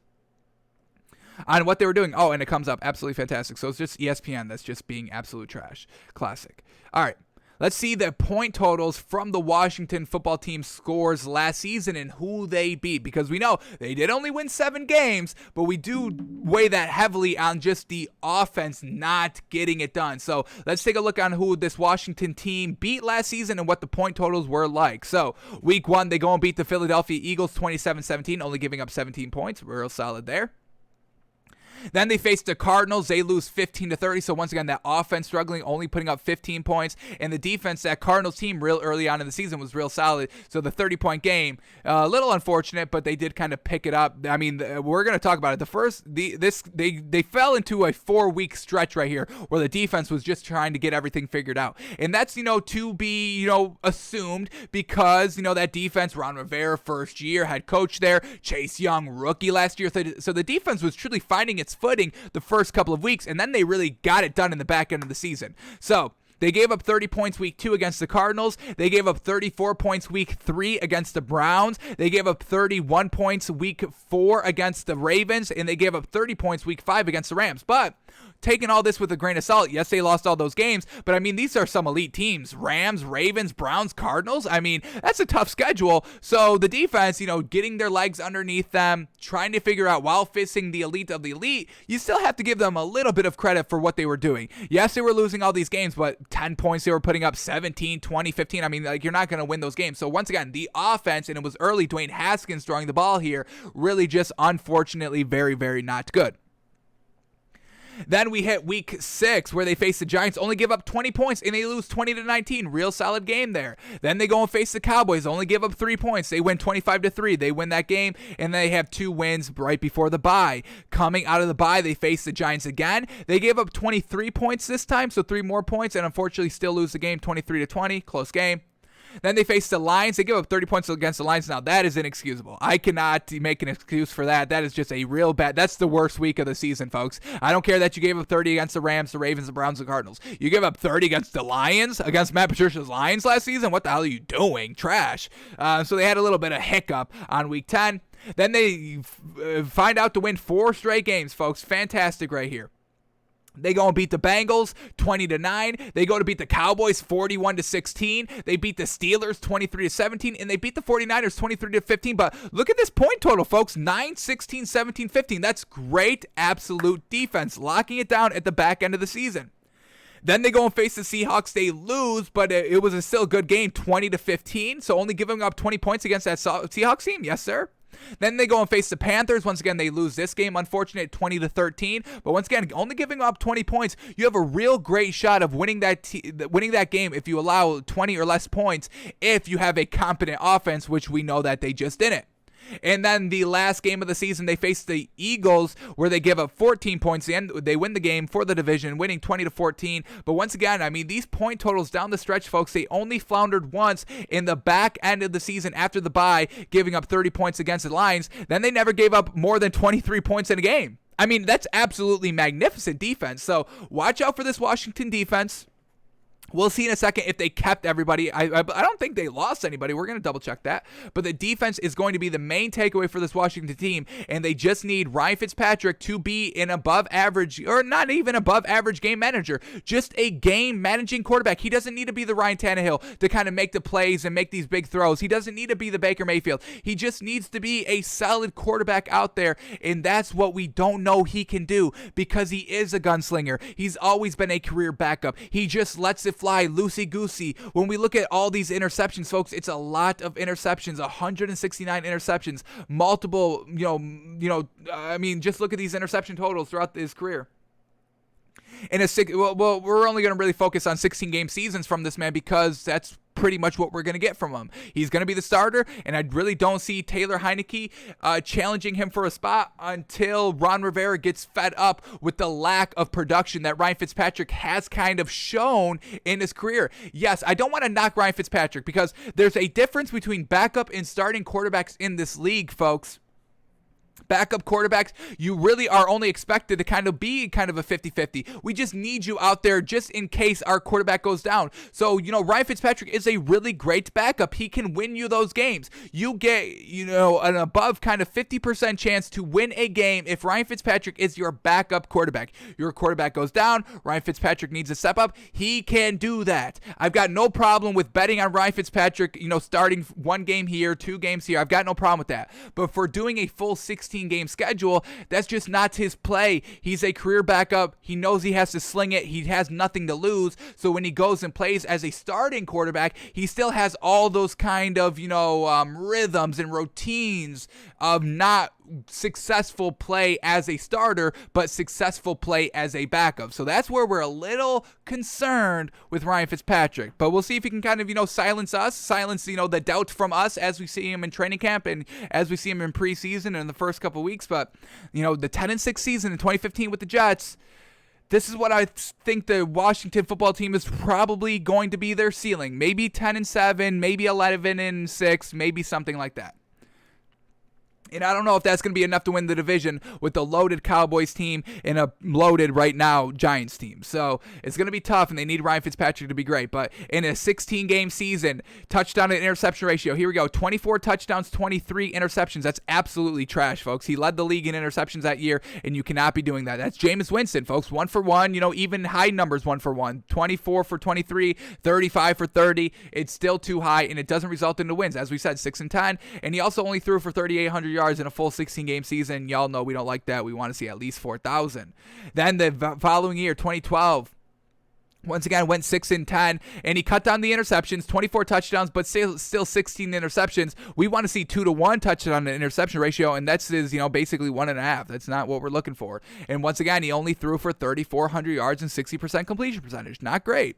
on what they were doing. Oh, and it comes up. Absolutely fantastic. So it's just ESPN that's just being absolute trash. Classic. All right. Let's see the point totals from the Washington football team scores last season and who they beat, because we know they did only win 7 games, but we do weigh that heavily on just the offense not getting it done. So let's take a look on who this Washington team beat last season and what the point totals were like. So week 1, they go and beat the Philadelphia Eagles 27-17, only giving up 17 points. Real solid there. Then they face the Cardinals. They lose 15-30. So once again, that offense struggling, only putting up 15 points. And the defense, that Cardinals team real early on in the season was real solid. So the 30-point game, a little unfortunate, but they did kind of pick it up. I mean, we're going to talk about it. They fell into a 4-week stretch right here where the defense was just trying to get everything figured out. And that's, to be, assumed because, that defense, Ron Rivera, first year, head coach there, Chase Young, rookie last year. So the defense was truly finding its footing the first couple of weeks, and then they really got it done in the back end of the season. So they gave up 30 points week 2 against the Cardinals. They gave up 34 points week 3 against the Browns. They gave up 31 points week 4 against the Ravens, and they gave up 30 points week 5 against the Rams. But taking all this with a grain of salt, yes, they lost all those games, but I mean, these are some elite teams. Rams, Ravens, Browns, Cardinals. I mean, that's a tough schedule. So the defense, getting their legs underneath them, trying to figure out while facing the elite of the elite, you still have to give them a little bit of credit for what they were doing. Yes, they were losing all these games, but 10 points they were putting up, 17, 20, 15. I mean, you're not going to win those games. So once again, the offense, and it was early, Dwayne Haskins throwing the ball here, really just unfortunately very, very not good. Then we hit week 6 where they face the Giants, only give up 20 points, and they lose 20-19. Real solid game there. Then they go and face the Cowboys, only give up 3 points. They win 25-3. They win that game, and they have 2 wins right before the bye. Coming out of the bye, they face the Giants again. They gave up 23 points this time, so 3 more points, and unfortunately still lose the game 23-20. Close game. Then they face the Lions. They give up 30 points against the Lions. Now, that is inexcusable. I cannot make an excuse for that. That is just a real bad. That's the worst week of the season, folks. I don't care that you gave up 30 against the Rams, the Ravens, the Browns, the Cardinals. You give up 30 against the Lions, against Matt Patricia's Lions last season? What the hell are you doing? Trash. So they had a little bit of hiccup on week 10. Then they find out to win 4 straight games, folks. Fantastic right here. They go and beat the Bengals 20-9. They go to beat the Cowboys 41-16. They beat the Steelers 23-17, and they beat the 49ers 23-15. But look at this point total, folks. 9, 16, 17, 15. That's great absolute defense, locking it down at the back end of the season. Then they go and face the Seahawks. They lose, but it was a still good game, 20-15. So only giving up 20 points against that Seahawks team. Yes, sir. Then they go and face the Panthers. Once again, they lose this game, unfortunate, 20-13. But once again, only giving up 20 points. You have a real great shot of winning that game if you allow 20 or less points, if you have a competent offense, which we know that they just didn't. And then the last game of the season, they face the Eagles, where they give up 14 points. They win the game for the division, winning 20-14. But once again, I mean, these point totals down the stretch, folks, they only floundered once in the back end of the season after the bye, giving up 30 points against the Lions. Then they never gave up more than 23 points in a game. I mean, that's absolutely magnificent defense. So watch out for this Washington defense. We'll see in a second if they kept everybody. I don't think they lost anybody. We're going to double check that. But the defense is going to be the main takeaway for this Washington team, and they just need Ryan Fitzpatrick to be an above average, or not even above average game manager, just a game managing quarterback. He doesn't need to be the Ryan Tannehill to kind of make the plays and make these big throws. He doesn't need to be the Baker Mayfield. He just needs to be a solid quarterback out there, and that's what we don't know he can do, because he is a gunslinger. He's always been a career backup. He just lets it fly loosey-goosey. When we look at all these interceptions, folks, it's a lot of interceptions, 169 interceptions, multiple, I mean, just look at these interception totals throughout his career. We're only going to really focus on 16-game seasons from this man, because that's pretty much what we're going to get from him. He's going to be the starter, and I really don't see Taylor Heineke challenging him for a spot until Ron Rivera gets fed up with the lack of production that Ryan Fitzpatrick has kind of shown in his career. Yes, I don't want to knock Ryan Fitzpatrick, because there's a difference between backup and starting quarterbacks in this league, folks. Backup quarterbacks, you really are only expected to kind of be kind of a 50-50. We just need you out there just in case our quarterback goes down. So, Ryan Fitzpatrick is a really great backup. He can win you those games. You get, an above kind of 50% chance to win a game if Ryan Fitzpatrick is your backup quarterback. Your quarterback goes down, Ryan Fitzpatrick needs to step up. He can do that. I've got no problem with betting on Ryan Fitzpatrick, starting 1 game here, 2 games here. I've got no problem with that. But for doing a full 16-game schedule, that's just not his play. He's a career backup. He knows he has to sling it. He has nothing to lose. So when he goes and plays as a starting quarterback, he still has all those kind of, rhythms and routines of not successful play as a starter, but successful play as a backup. So that's where we're a little concerned with Ryan Fitzpatrick. But we'll see if he can kind of, silence the doubt from us as we see him in training camp and as we see him in preseason and in the first couple of weeks. But, the 10-6 season in 2015 with the Jets, this is what I think the Washington football team is probably going to be their ceiling. Maybe 10-7, maybe 11-6, maybe something like that. And I don't know if that's going to be enough to win the division with the loaded Cowboys team and a loaded right now Giants team. So it's going to be tough, and they need Ryan Fitzpatrick to be great. But in a 16-game season, touchdown and interception ratio, here we go. 24 touchdowns, 23 interceptions. That's absolutely trash, folks. He led the league in interceptions that year, and you cannot be doing that. That's Jameis Winston, folks. 1 for 1, even high numbers 1 for 1. 24 for 23, 35 for 30. It's still too high, and it doesn't result into wins. As we said, 6-10. And he also only threw for 3,800 yards in a full 16-game season. Y'all know we don't like that. We want to see at least 4,000. Then the following year, 2012, once again went 6-10, and he cut down the interceptions, 24 touchdowns, but still 16 interceptions. We want to see 2-to-1 touchdown to interception ratio, and that's his, basically 1.5. That's not what we're looking for. And once again, he only threw for 3,400 yards and 60% completion percentage. Not great.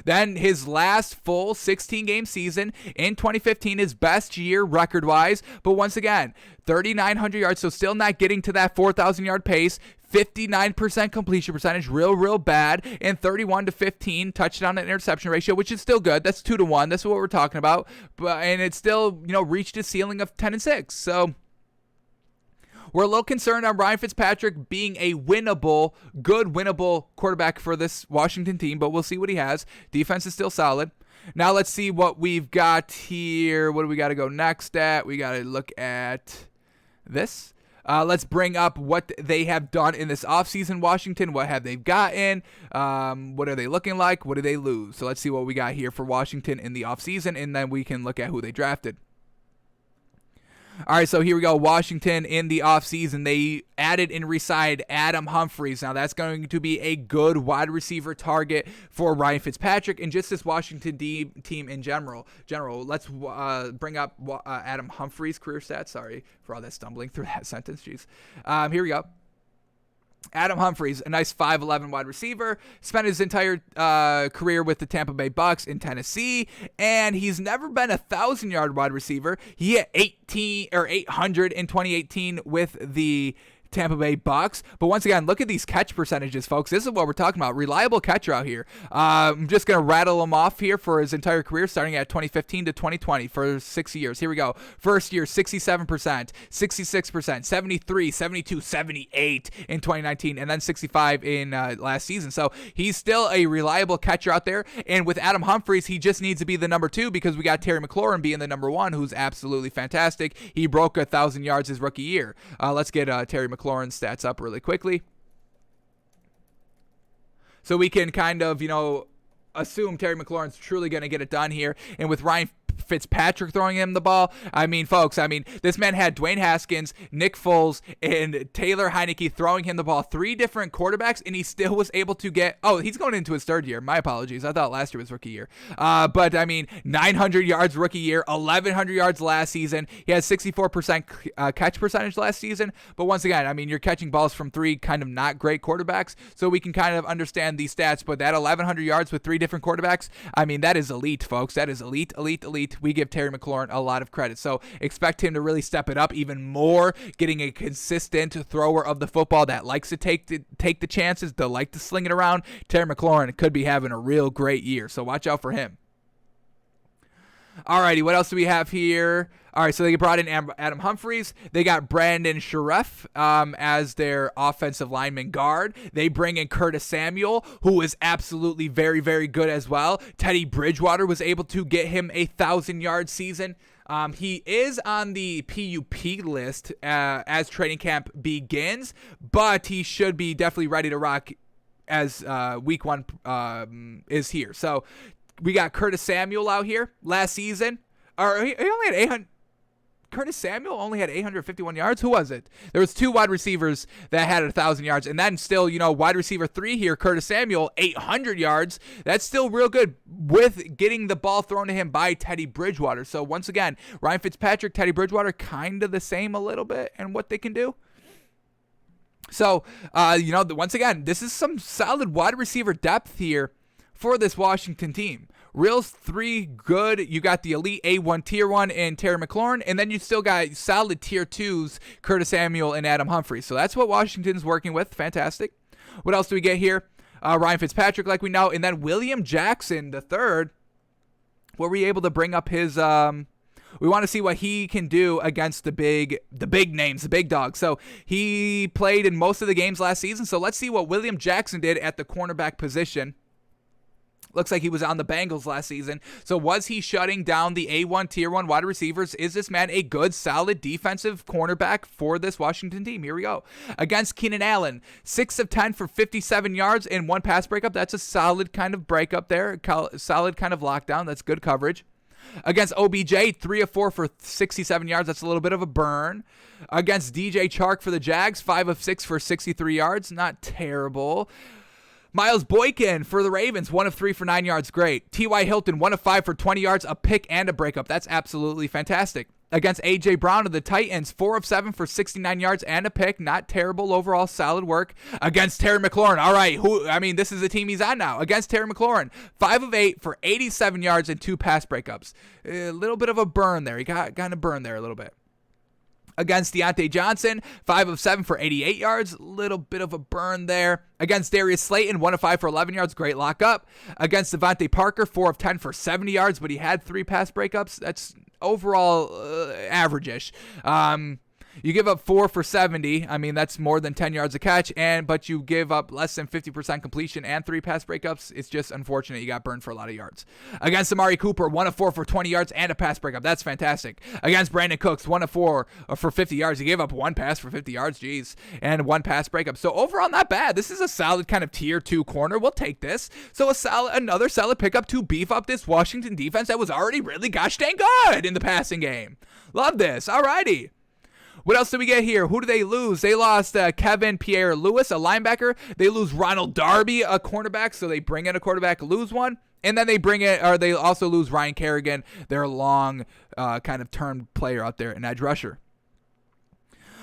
Then his last full 16-game season in 2015, his best year record-wise. But once again, 3,900 yards, so still not getting to that 4,000-yard pace. 59% completion percentage, real bad, and 31-15 touchdown and interception ratio, which is still good. That's 2-1. That's what we're talking about. And it's still, reached a ceiling of 10-6. So we're a little concerned on Ryan Fitzpatrick being a good winnable quarterback for this Washington team, but we'll see what he has. Defense is still solid. Now let's see what we've got here. What do we got to go next at? We got to look at this. Let's bring up what they have done in this offseason, Washington. What have they gotten? What are they looking like? What do they lose? So let's see what we got here for Washington in the offseason, and then we can look at who they drafted. All right, so here we go. Washington in the offseason, they added and re-signed Adam Humphries. Now, that's going to be a good wide receiver target for Ryan Fitzpatrick and just this Washington team in general. Let's bring up Adam Humphries' career stats. Sorry for all that stumbling through that sentence. Jeez. Here we go. Adam Humphries, a nice 5'11" wide receiver, spent his entire career with the Tampa Bay Bucks in Tennessee, and he's never been a 1,000-yard wide receiver. He hit 800 in 2018 with the Tampa Bay Bucks. But once again, look at these catch percentages, folks. This is what we're talking about. Reliable catcher out here. I'm just going to rattle him off here for his entire career, starting at 2015 to 2020 for 6 years. Here we go. First year, 67%, 66%, 73, 72, 78 in 2019, and then 65 in last season. So he's still a reliable catcher out there. And with Adam Humphries, he just needs to be the number 2 because we got Terry McLaurin being the number 1, who's absolutely fantastic. He broke 1,000 yards his rookie year. Let's get Terry McLaurin's stats up really quickly, so we can kind of, assume Terry McLaurin's truly going to get it done here. And with Ryan Fitzpatrick throwing him the ball, folks, this man had Dwayne Haskins, Nick Foles, and Taylor Heineke throwing him the ball. 3 different quarterbacks, and he still was able to get, he's going into his 3rd year. My apologies. I thought last year was rookie year. But 900 yards rookie year, 1,100 yards last season. He has 64% catch percentage last season. But once again, you're catching balls from 3 kind of not great quarterbacks, so we can kind of understand these stats. But that 1,100 yards with 3 different quarterbacks, that is elite, folks. That is elite. We give Terry McLaurin a lot of credit. So expect him to really step it up even more, getting a consistent thrower of the football that likes to take the chances, that like to sling it around. Terry McLaurin could be having a real great year, so watch out for him. Alrighty, what else do we have here? All right, so they brought in Adam Humphries. They got Brandon Scherff as their offensive lineman guard. They bring in Curtis Samuel, who is absolutely very, very good as well. Teddy Bridgewater was able to get him a 1,000-yard season. He is on the PUP list as training camp begins, but he should be definitely ready to rock as week 1 is here. So we got Curtis Samuel out here last season. He only had 800. Curtis Samuel only had 851 yards. Who was it? There was 2 wide receivers that had 1,000 yards, and then still, wide receiver 3 here, Curtis Samuel, 800 yards. That's still real good with getting the ball thrown to him by Teddy Bridgewater. So once again, Ryan Fitzpatrick, Teddy Bridgewater, kind of the same a little bit and what they can do. So, once again, this is some solid wide receiver depth here for this Washington team. Real 3 good. You got the elite A1 tier 1 in Terry McLaurin, and then you still got solid tier 2s, Curtis Samuel and Adam Humphries. So that's what Washington's working with. Fantastic. What else do we get here? Ryan Fitzpatrick, like we know, and then William Jackson the third. Were we able to bring up his? We want to see what he can do against the big names, the big dogs. So he played in most of the games last season. So let's see what William Jackson did at the cornerback position. Looks like he was on the Bengals last season. So was he shutting down the A1 tier 1 wide receivers? Is this man a good, solid defensive cornerback for this Washington team? Here we go. Against Keenan Allen, 6 of 10 for 57 yards and 1 pass breakup. That's a solid kind of breakup there. Solid kind of lockdown. That's good coverage. Against OBJ, 3 of 4 for 67 yards. That's a little bit of a burn. Against DJ Chark for the Jags, 5 of 6 for 63 yards. Not terrible. Miles Boykin for the Ravens, 1 of 3 for 9 yards. Great. T.Y. Hilton, 1 of 5 for 20 yards, a pick and a breakup. That's absolutely fantastic. against A.J. Brown of the Titans, 4 of 7 for 69 yards and a pick. Not terrible overall, solid work. Against Terry McLaurin, all right, this is the team he's on now. Against Terry McLaurin, 5 of 8 for 87 yards and 2 pass breakups. A little bit of a burn there. He got a burn there a little bit. Against Deontay Johnson, 5 of 7 for 88 yards. Little bit of a burn there. Against Darius Slayton, 1 of 5 for 11 yards. Great lockup. Against Devontae Parker, 4 of 10 for 70 yards, but he had 3 pass breakups. That's overall average-ish. You give up 4 for 70. That's more than 10 yards a catch, but you give up less than 50% completion and 3 pass breakups. It's just unfortunate you got burned for a lot of yards. Against Amari Cooper, 1 of 4 for 20 yards and a pass breakup. That's fantastic. Against Brandon Cooks, 1 of 4 for 50 yards. He gave up 1 pass for 50 yards, and 1 pass breakup. So overall, not bad. This is a solid kind of tier 2 corner. We'll take this. So another solid pickup to beef up this Washington defense that was already really gosh dang good in the passing game. Love this. Alrighty. What else did we get here? Who do they lose? They lost Kevin Pierre-Louis, a linebacker. They lose Ronald Darby, a cornerback. So they bring in a quarterback, lose one. And then they also lose Ryan Kerrigan, their long kind of term player out there, an edge rusher.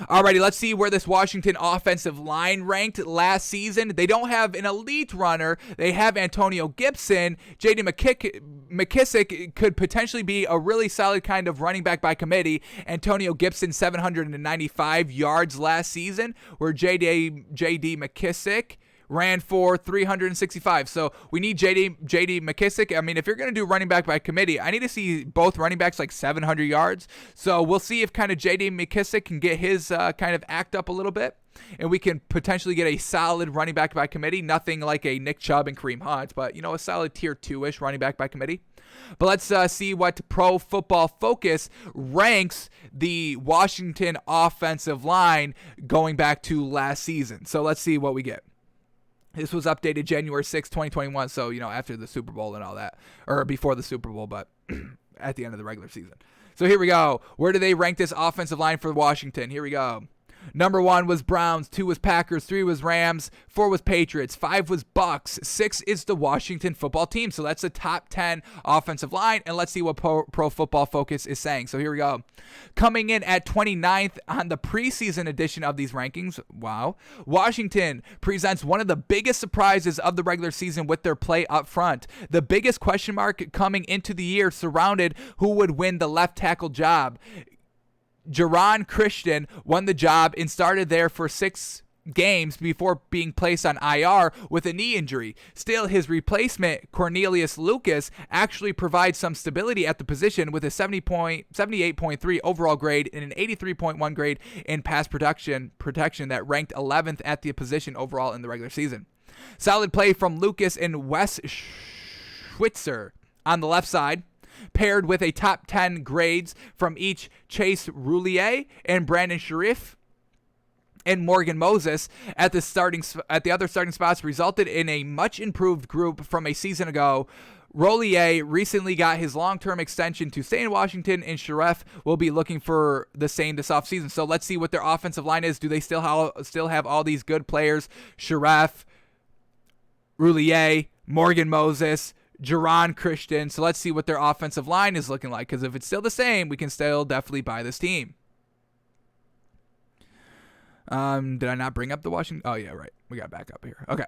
Alrighty, let's see where this Washington offensive line ranked last season. They don't have an elite runner. They have Antonio Gibson. J.D. McKissick could potentially be a really solid kind of running back by committee. Antonio Gibson, 795 yards last season, where J.D. McKissick ran for 365. So we need J.D. McKissick. If you're going to do running back by committee, I need to see both running backs like 700 yards. So we'll see if kind of J.D. McKissick can get his kind of act up a little bit, and we can potentially get a solid running back by committee. Nothing like a Nick Chubb and Kareem Hunt, but a solid tier 2-ish running back by committee. But let's see what Pro Football Focus ranks the Washington offensive line going back to last season. So let's see what we get. This was updated January 6, 2021, so, after the Super Bowl and all that. Or before the Super Bowl, but at the end of the regular season. So here we go. Where do they rank this offensive line for Washington? Here we go. Number 1 was Browns, 2 was Packers, 3 was Rams, 4 was Patriots, 5 was Bucks, 6 is the Washington football team. So that's the top 10 offensive line, and let's see what Pro Football Focus is saying. So here we go. Coming in at 29th on the preseason edition of these rankings, wow, Washington presents one of the biggest surprises of the regular season with their play up front. The biggest question mark coming into the year surrounded who would win the left tackle job. Jaron Christian won the job and started there for 6 games before being placed on IR with a knee injury. Still, his replacement, Cornelius Lucas, actually provides some stability at the position with a 78.3 overall grade and an 83.1 grade in pass protection that ranked 11th at the position overall in the regular season. Solid play from Lucas and Wes Schweitzer on the left side, paired with a top 10 grades from each Chase Roulier and Brandon Scherff and Morgan Moses at the other starting spots, resulted in a much improved group from a season ago. Roulier recently got his long-term extension to stay in Washington, and Scherff will be looking for the same this offseason. So let's see what their offensive line is. Do they still have all these good players? Scherff, Roulier, Morgan Moses, Jaron Christian. So let's see what their offensive line is looking like, because if it's still the same, we can still definitely buy this team. Did I not bring up the Washington? Oh, yeah, right. We got back up here. Okay.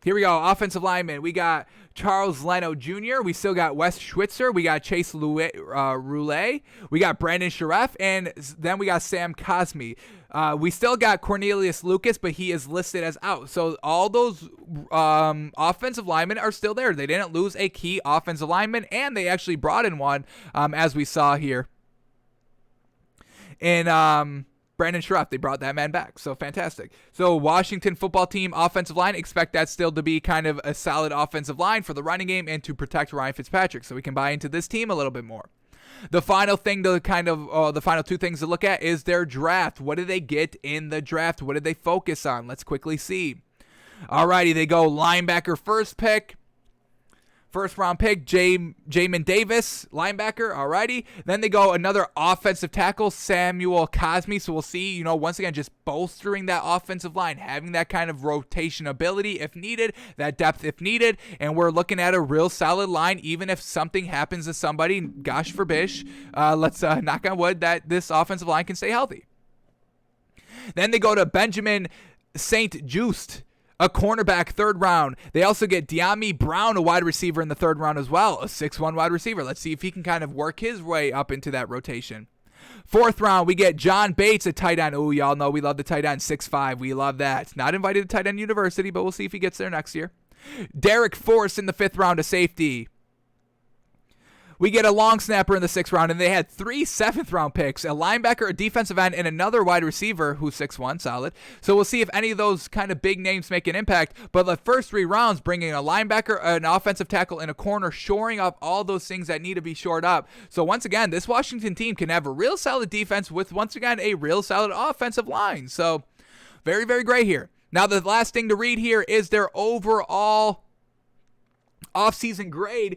Here we go. Offensive lineman. We got Charles Leno Jr. We still got Wes Schweitzer. We got Chase Roulier. We got Brandon Scherff. And then we got Sam Cosmi. We still got Cornelius Lucas, but he is listed as out. So all those offensive linemen are still there. They didn't lose a key offensive lineman, and they actually brought in one, as we saw here. And Brandon Scherff, they brought that man back. So fantastic. So Washington football team offensive line, expect that still to be kind of a solid offensive line for the running game and to protect Ryan Fitzpatrick. So we can buy into this team a little bit more. The final thing to the final 2 things to look at is their draft. What did they get in the draft? What did they focus on? Let's quickly see. Alrighty, they go linebacker first pick, First round pick, Jamin Davis, linebacker. Alrighty. Then they go another offensive tackle, Samuel Cosme. So we'll see, once again, just bolstering that offensive line, having that kind of rotation ability if needed, that depth if needed. And we're looking at a real solid line, even if something happens to somebody, gosh forbid, let's knock on wood that this offensive line can stay healthy. Then they go to Benjamin St. Juste, a cornerback, third round. They also get De'Ami Brown, a wide receiver in the third round as well, a 6'1 wide receiver. Let's see if he can kind of work his way up into that rotation. Fourth round, we get John Bates, a tight end. Oh, y'all know we love the tight end, 6'5". We love that. Not invited to tight end university, but we'll see if he gets there next year. Derek Force in the fifth round, a safety. We get a long snapper in the sixth round, and they had 3 seventh-round picks, a linebacker, a defensive end, and another wide receiver who's 6'1", solid. So we'll see if any of those kind of big names make an impact. But the first 3 rounds, bringing a linebacker, an offensive tackle, and a corner, shoring up all those things that need to be shored up. So once again, this Washington team can have a real solid defense with, once again, a real solid offensive line. So very, very great here. Now, the last thing to read here is their overall offseason grade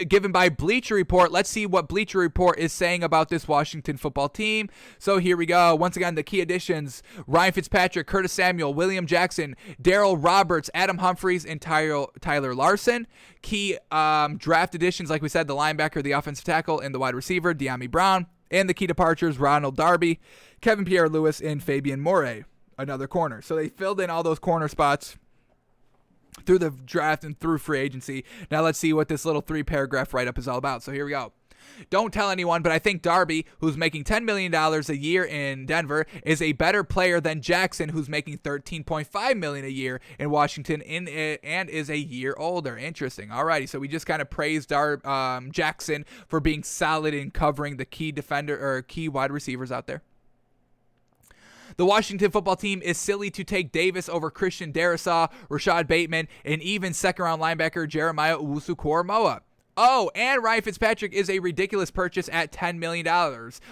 given by Bleacher Report. Let's see what Bleacher Report is saying about this Washington football team. So here we go. Once again, the key additions: Ryan Fitzpatrick, Curtis Samuel, William Jackson, Daryl Roberts, Adam Humphries, and Tyler Larson. Key draft additions, like we said, the linebacker, the offensive tackle, and the wide receiver, De'Ami Brown. And the key departures: Ronald Darby, Kevin Pierre-Louis, and Fabian Moret, another corner. So they filled in all those corner spots through the draft and through free agency. Now let's see what this little 3-paragraph write-up is all about. So here we go. Don't tell anyone, but I think Darby, who's making $10 million a year in Denver, is a better player than Jackson, who's making $13.5 million a year in Washington and is a year older. Interesting. Alrighty, so we just kind of praised Jackson for being solid in covering the key defender or key wide receivers out there. The Washington football team is silly to take Davis over Christian Darrisaw, Rashad Bateman, and even second-round linebacker Jeremiah Owusu-Koramoah. Oh, and Ryan Fitzpatrick is a ridiculous purchase at $10 million.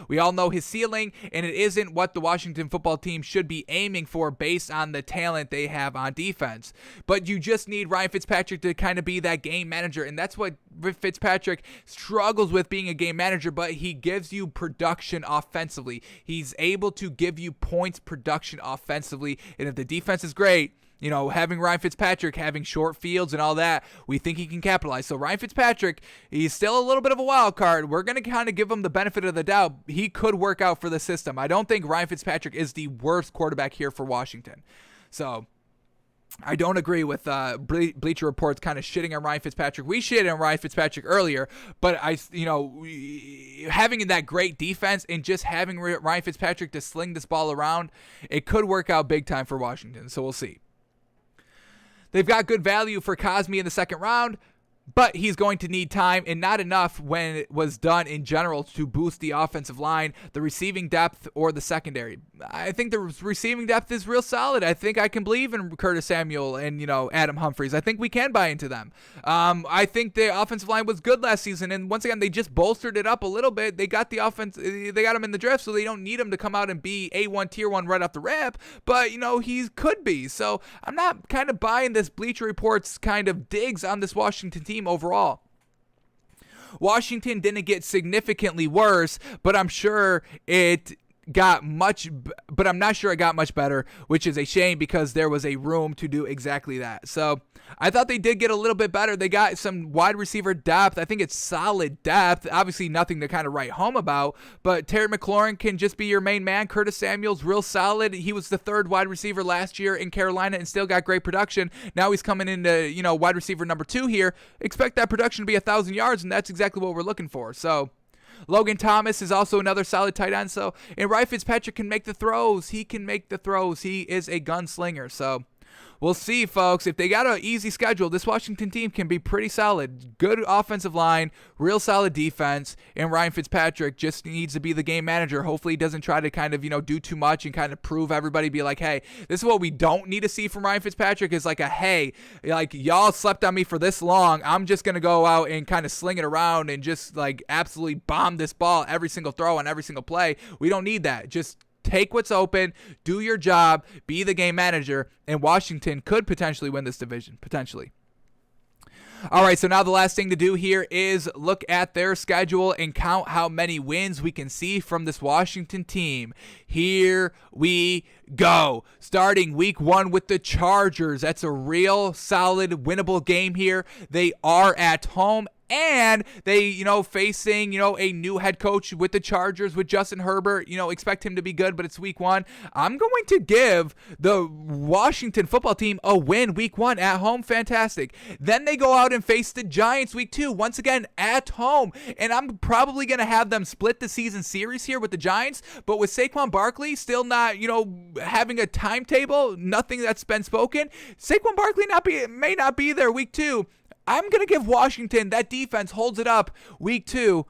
We all know his ceiling, and it isn't what the Washington football team should be aiming for based on the talent they have on defense. But you just need Ryan Fitzpatrick to kind of be that game manager, and that's what Fitzpatrick struggles with, being a game manager, but he gives you production offensively. He's able to give you points production offensively, and if the defense is great, having Ryan Fitzpatrick, having short fields and all that, we think he can capitalize. So Ryan Fitzpatrick, he's still a little bit of a wild card. We're going to kind of give him the benefit of the doubt. He could work out for the system. I don't think Ryan Fitzpatrick is the worst quarterback here for Washington. So I don't agree with Bleacher Report's kind of shitting on Ryan Fitzpatrick. We shitted on Ryan Fitzpatrick earlier, but having that great defense and just having Ryan Fitzpatrick to sling this ball around, it could work out big time for Washington. So we'll see. They've got good value for Cosme in the second round, but he's going to need time and not enough when it was done in general to boost the offensive line, the receiving depth, or the secondary. I think the receiving depth is real solid. I think I can believe in Curtis Samuel and, Adam Humphries. I think we can buy into them. I think the offensive line was good last season, and once again, they just bolstered it up a little bit. They got the offense, they got him in the draft, so they don't need him to come out and be A1, Tier 1 right off the rip, but, he could be. So I'm not kind of buying this Bleacher Report's kind of digs on this Washington team overall. Washington didn't get significantly worse, but I'm sure it got much, but I'm not sure it got much better, which is a shame because there was a room to do exactly that. So I thought they did get a little bit better. They got some wide receiver depth. I think it's solid depth. Obviously nothing to kind of write home about, but Terry McLaurin can just be your main man. Curtis Samuel's real solid. He was the third wide receiver last year in Carolina and still got great production. Now he's coming into, wide receiver number 2 here. Expect that production to be 1,000 yards, and that's exactly what we're looking for. So Logan Thomas is also another solid tight end. And Ryan Fitzpatrick can make the throws. He can make the throws. He is a gunslinger. So we'll see, folks. If they got an easy schedule, this Washington team can be pretty solid. Good offensive line, real solid defense, and Ryan Fitzpatrick just needs to be the game manager. Hopefully he doesn't try to kind of, do too much and kind of prove everybody, be like, hey, this is what we don't need to see from Ryan Fitzpatrick, is like y'all slept on me for this long. I'm just going to go out and kind of sling it around and just absolutely bomb this ball every single throw on every single play. We don't need that. Just take what's open, do your job, be the game manager, and Washington could potentially win this division. Potentially. All right, so now the last thing to do here is look at their schedule and count how many wins we can see from this Washington team. Here we go. Starting week 1 with the Chargers. That's a real solid winnable game here. They are at home. And they, facing, a new head coach with the Chargers with Justin Herbert, expect him to be good, but it's week 1. I'm going to give the Washington football team a win week 1 at home. Fantastic. Then they go out and face the Giants week 2, once again at home. And I'm probably going to have them split the season series here with the Giants, but with Saquon Barkley still not, having a timetable, nothing that's been spoken, Saquon Barkley may not be there week 2. I'm going to give Washington, that defense holds it up week 2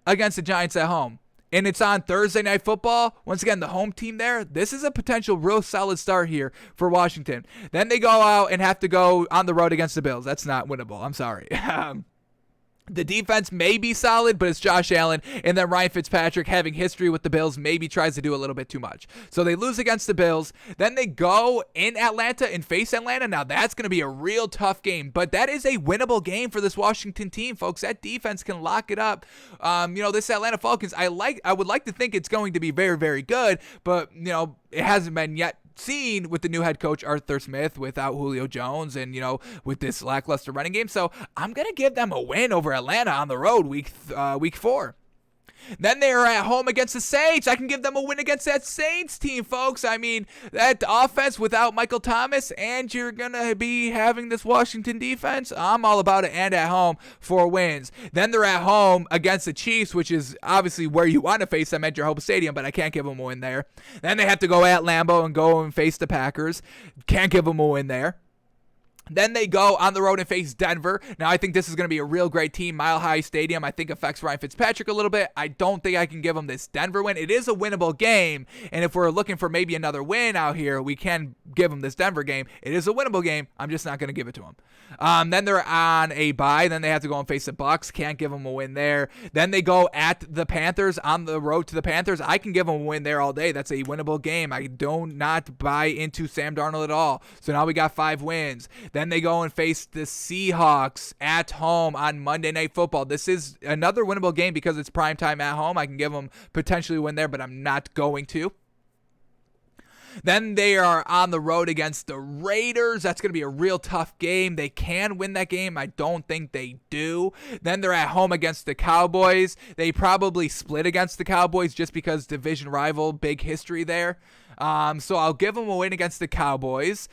against the Giants at home. And it's on Thursday Night Football. Once again, the home team there. This is a potential real solid start here for Washington. Then they go out and have to go on the road against the Bills. That's not winnable. I'm sorry. The defense may be solid, but it's Josh Allen, and then Ryan Fitzpatrick, having history with the Bills, maybe tries to do a little bit too much. So they lose against the Bills. Then they go in Atlanta and face Atlanta. Now that's going to be a real tough game, but that is a winnable game for this Washington team, folks. That defense can lock it up. This Atlanta Falcons, I would like to think it's going to be very, very good, but it hasn't been yet seen with the new head coach Arthur Smith without Julio Jones and with this lackluster running game. So I'm gonna give them a win over Atlanta on the road week 4. Then they are at home against the Saints. I can give them a win against that Saints team, folks. I mean, that offense without Michael Thomas, and you're going to be having this Washington defense. I'm all about it, and at home, 4 wins. Then they're at home against the Chiefs, which is obviously where you want to face them at your home stadium, but I can't give them a win there. Then they have to go at Lambeau and go and face the Packers. Can't give them a win there. Then they go on the road and face Denver. Now, I think this is going to be a real great team. Mile High Stadium, I think, affects Ryan Fitzpatrick a little bit. I don't think I can give him this Denver win. It is a winnable game, and if we're looking for maybe another win out here, we can give him this Denver game. It is a winnable game. I'm just not going to give it to him. Then they're on a bye. Then they have to go and face the Bucs. Can't give them a win there. Then they go at the Panthers, on the road to the Panthers. I can give them a win there all day. That's a winnable game. I do not buy into Sam Darnold at all. So now we got 5 wins. Then they go and face the Seahawks at home on Monday Night Football. This is another winnable game because it's primetime at home. I can give them potentially a win there, but I'm not going to. Then they are on the road against the Raiders. That's going to be a real tough game. They can win that game. I don't think they do. Then they're at home against the Cowboys. They probably split against the Cowboys just because division rival, big history there. So I'll give them a win against the Cowboys.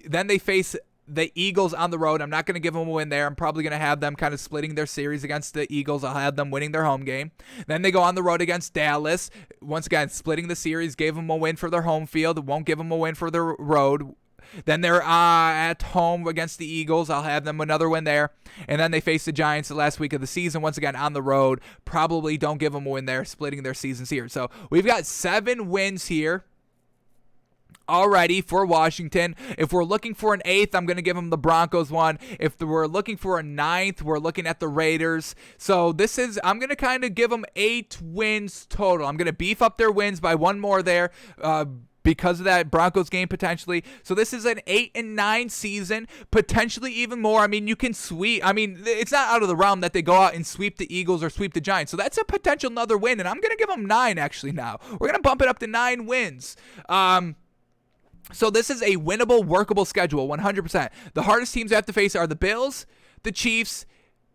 Then they face the Eagles on the road. I'm not going to give them a win there. I'm probably going to have them kind of splitting their series against the Eagles. I'll have them winning their home game. Then they go on the road against Dallas. Once again, splitting the series, gave them a win for their home field. Won't give them a win for their road. Then they're at home against the Eagles. I'll have them another win there. And then they face the Giants the last week of the season. Once again, on the road. Probably don't give them a win there, splitting their seasons here. So we've got 7 wins here already for Washington. If we're looking for an 8th, I'm going to give them the Broncos one. If we're looking for a 9th, we're looking at the Raiders. So I'm going to kind of give them 8 wins total. I'm going to beef up their wins by 1 more there, because of that Broncos game potentially. So this is an 8-9 season, potentially even more. I mean, you can sweep. I mean, it's not out of the realm that they go out and sweep the Eagles or sweep the Giants. So that's a potential another win, and I'm going to give them 9 actually now. We're going to bump it up to 9 wins. So this is a winnable, workable schedule, 100%. The hardest teams I have to face are the Bills, the Chiefs,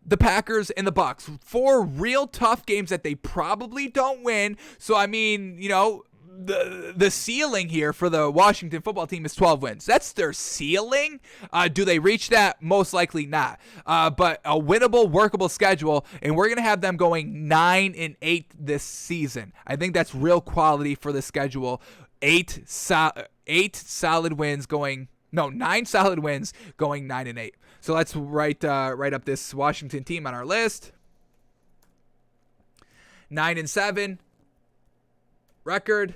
the Packers, and the Bucs. 4 real tough games that they probably don't win. So, I mean, the ceiling here for the Washington football team is 12 wins. That's their ceiling. Do they reach that? Most likely not. But a winnable, workable schedule, and we're going to have them going 9-8 this season. I think that's real quality for the schedule. 9 solid wins going 9-8. So let's write up this Washington team on our list. 9-7 record.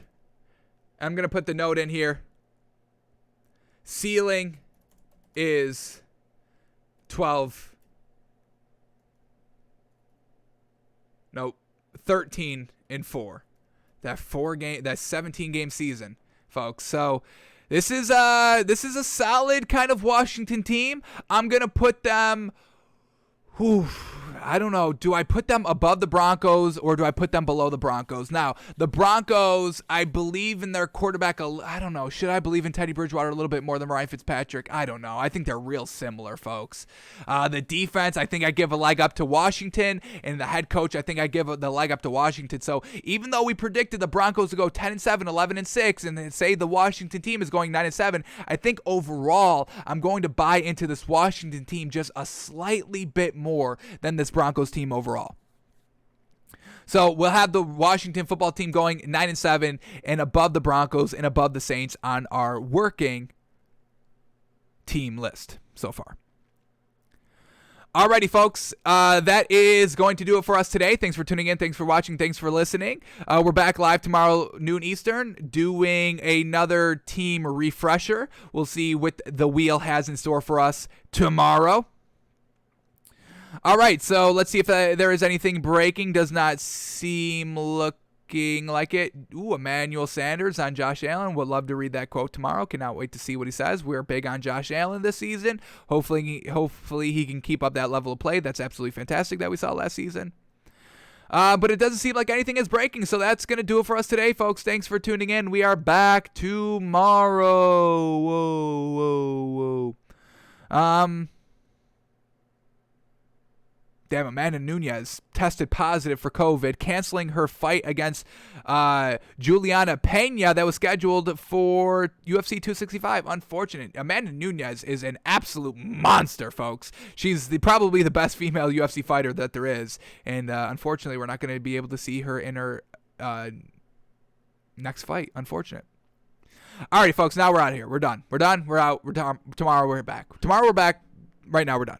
I'm going to put the note in here. Ceiling is 12. Nope. 13-4. That 17 game season, folks. So This is a solid kind of Washington team. I'm going to put them, I don't know. Do I put them above the Broncos or do I put them below the Broncos? Now, the Broncos, I believe in their quarterback. I don't know. Should I believe in Teddy Bridgewater a little bit more than Ryan Fitzpatrick? I don't know. I think they're real similar, folks. The defense, I think I give a leg up to Washington. And the head coach, I think I give the leg up to Washington. So even though we predicted the Broncos to go 10-7, 11-6, and then say the Washington team is going 9-7, I think overall I'm going to buy into this Washington team just a slightly bit more than this Broncos team overall. So we'll have the Washington football team going 9-7 and above the Broncos and above the Saints on our working team list so far. Alrighty, folks, that is going to do it for us today. Thanks for tuning in. Thanks for watching. Thanks for listening. We're back live tomorrow, noon Eastern, doing another team refresher. We'll see what the wheel has in store for us tomorrow. All right, so let's see if there is anything breaking. Does not seem looking like it. Ooh, Emmanuel Sanders on Josh Allen. Would love to read that quote tomorrow. Cannot wait to see what he says. We're big on Josh Allen this season. Hopefully he can keep up that level of play. That's absolutely fantastic that we saw last season. But it doesn't seem like anything is breaking, so that's going to do it for us today, folks. Thanks for tuning in. We are back tomorrow. Whoa. Damn, Amanda Nunes tested positive for COVID, canceling her fight against Juliana Pena that was scheduled for UFC 265. Unfortunate. Amanda Nunes is an absolute monster, folks. She's probably the best female UFC fighter that there is. And unfortunately, we're not going to be able to see her in her next fight. Unfortunate. All right, folks, now we're out of here. We're done. We're out. Tomorrow we're back. Right now we're done.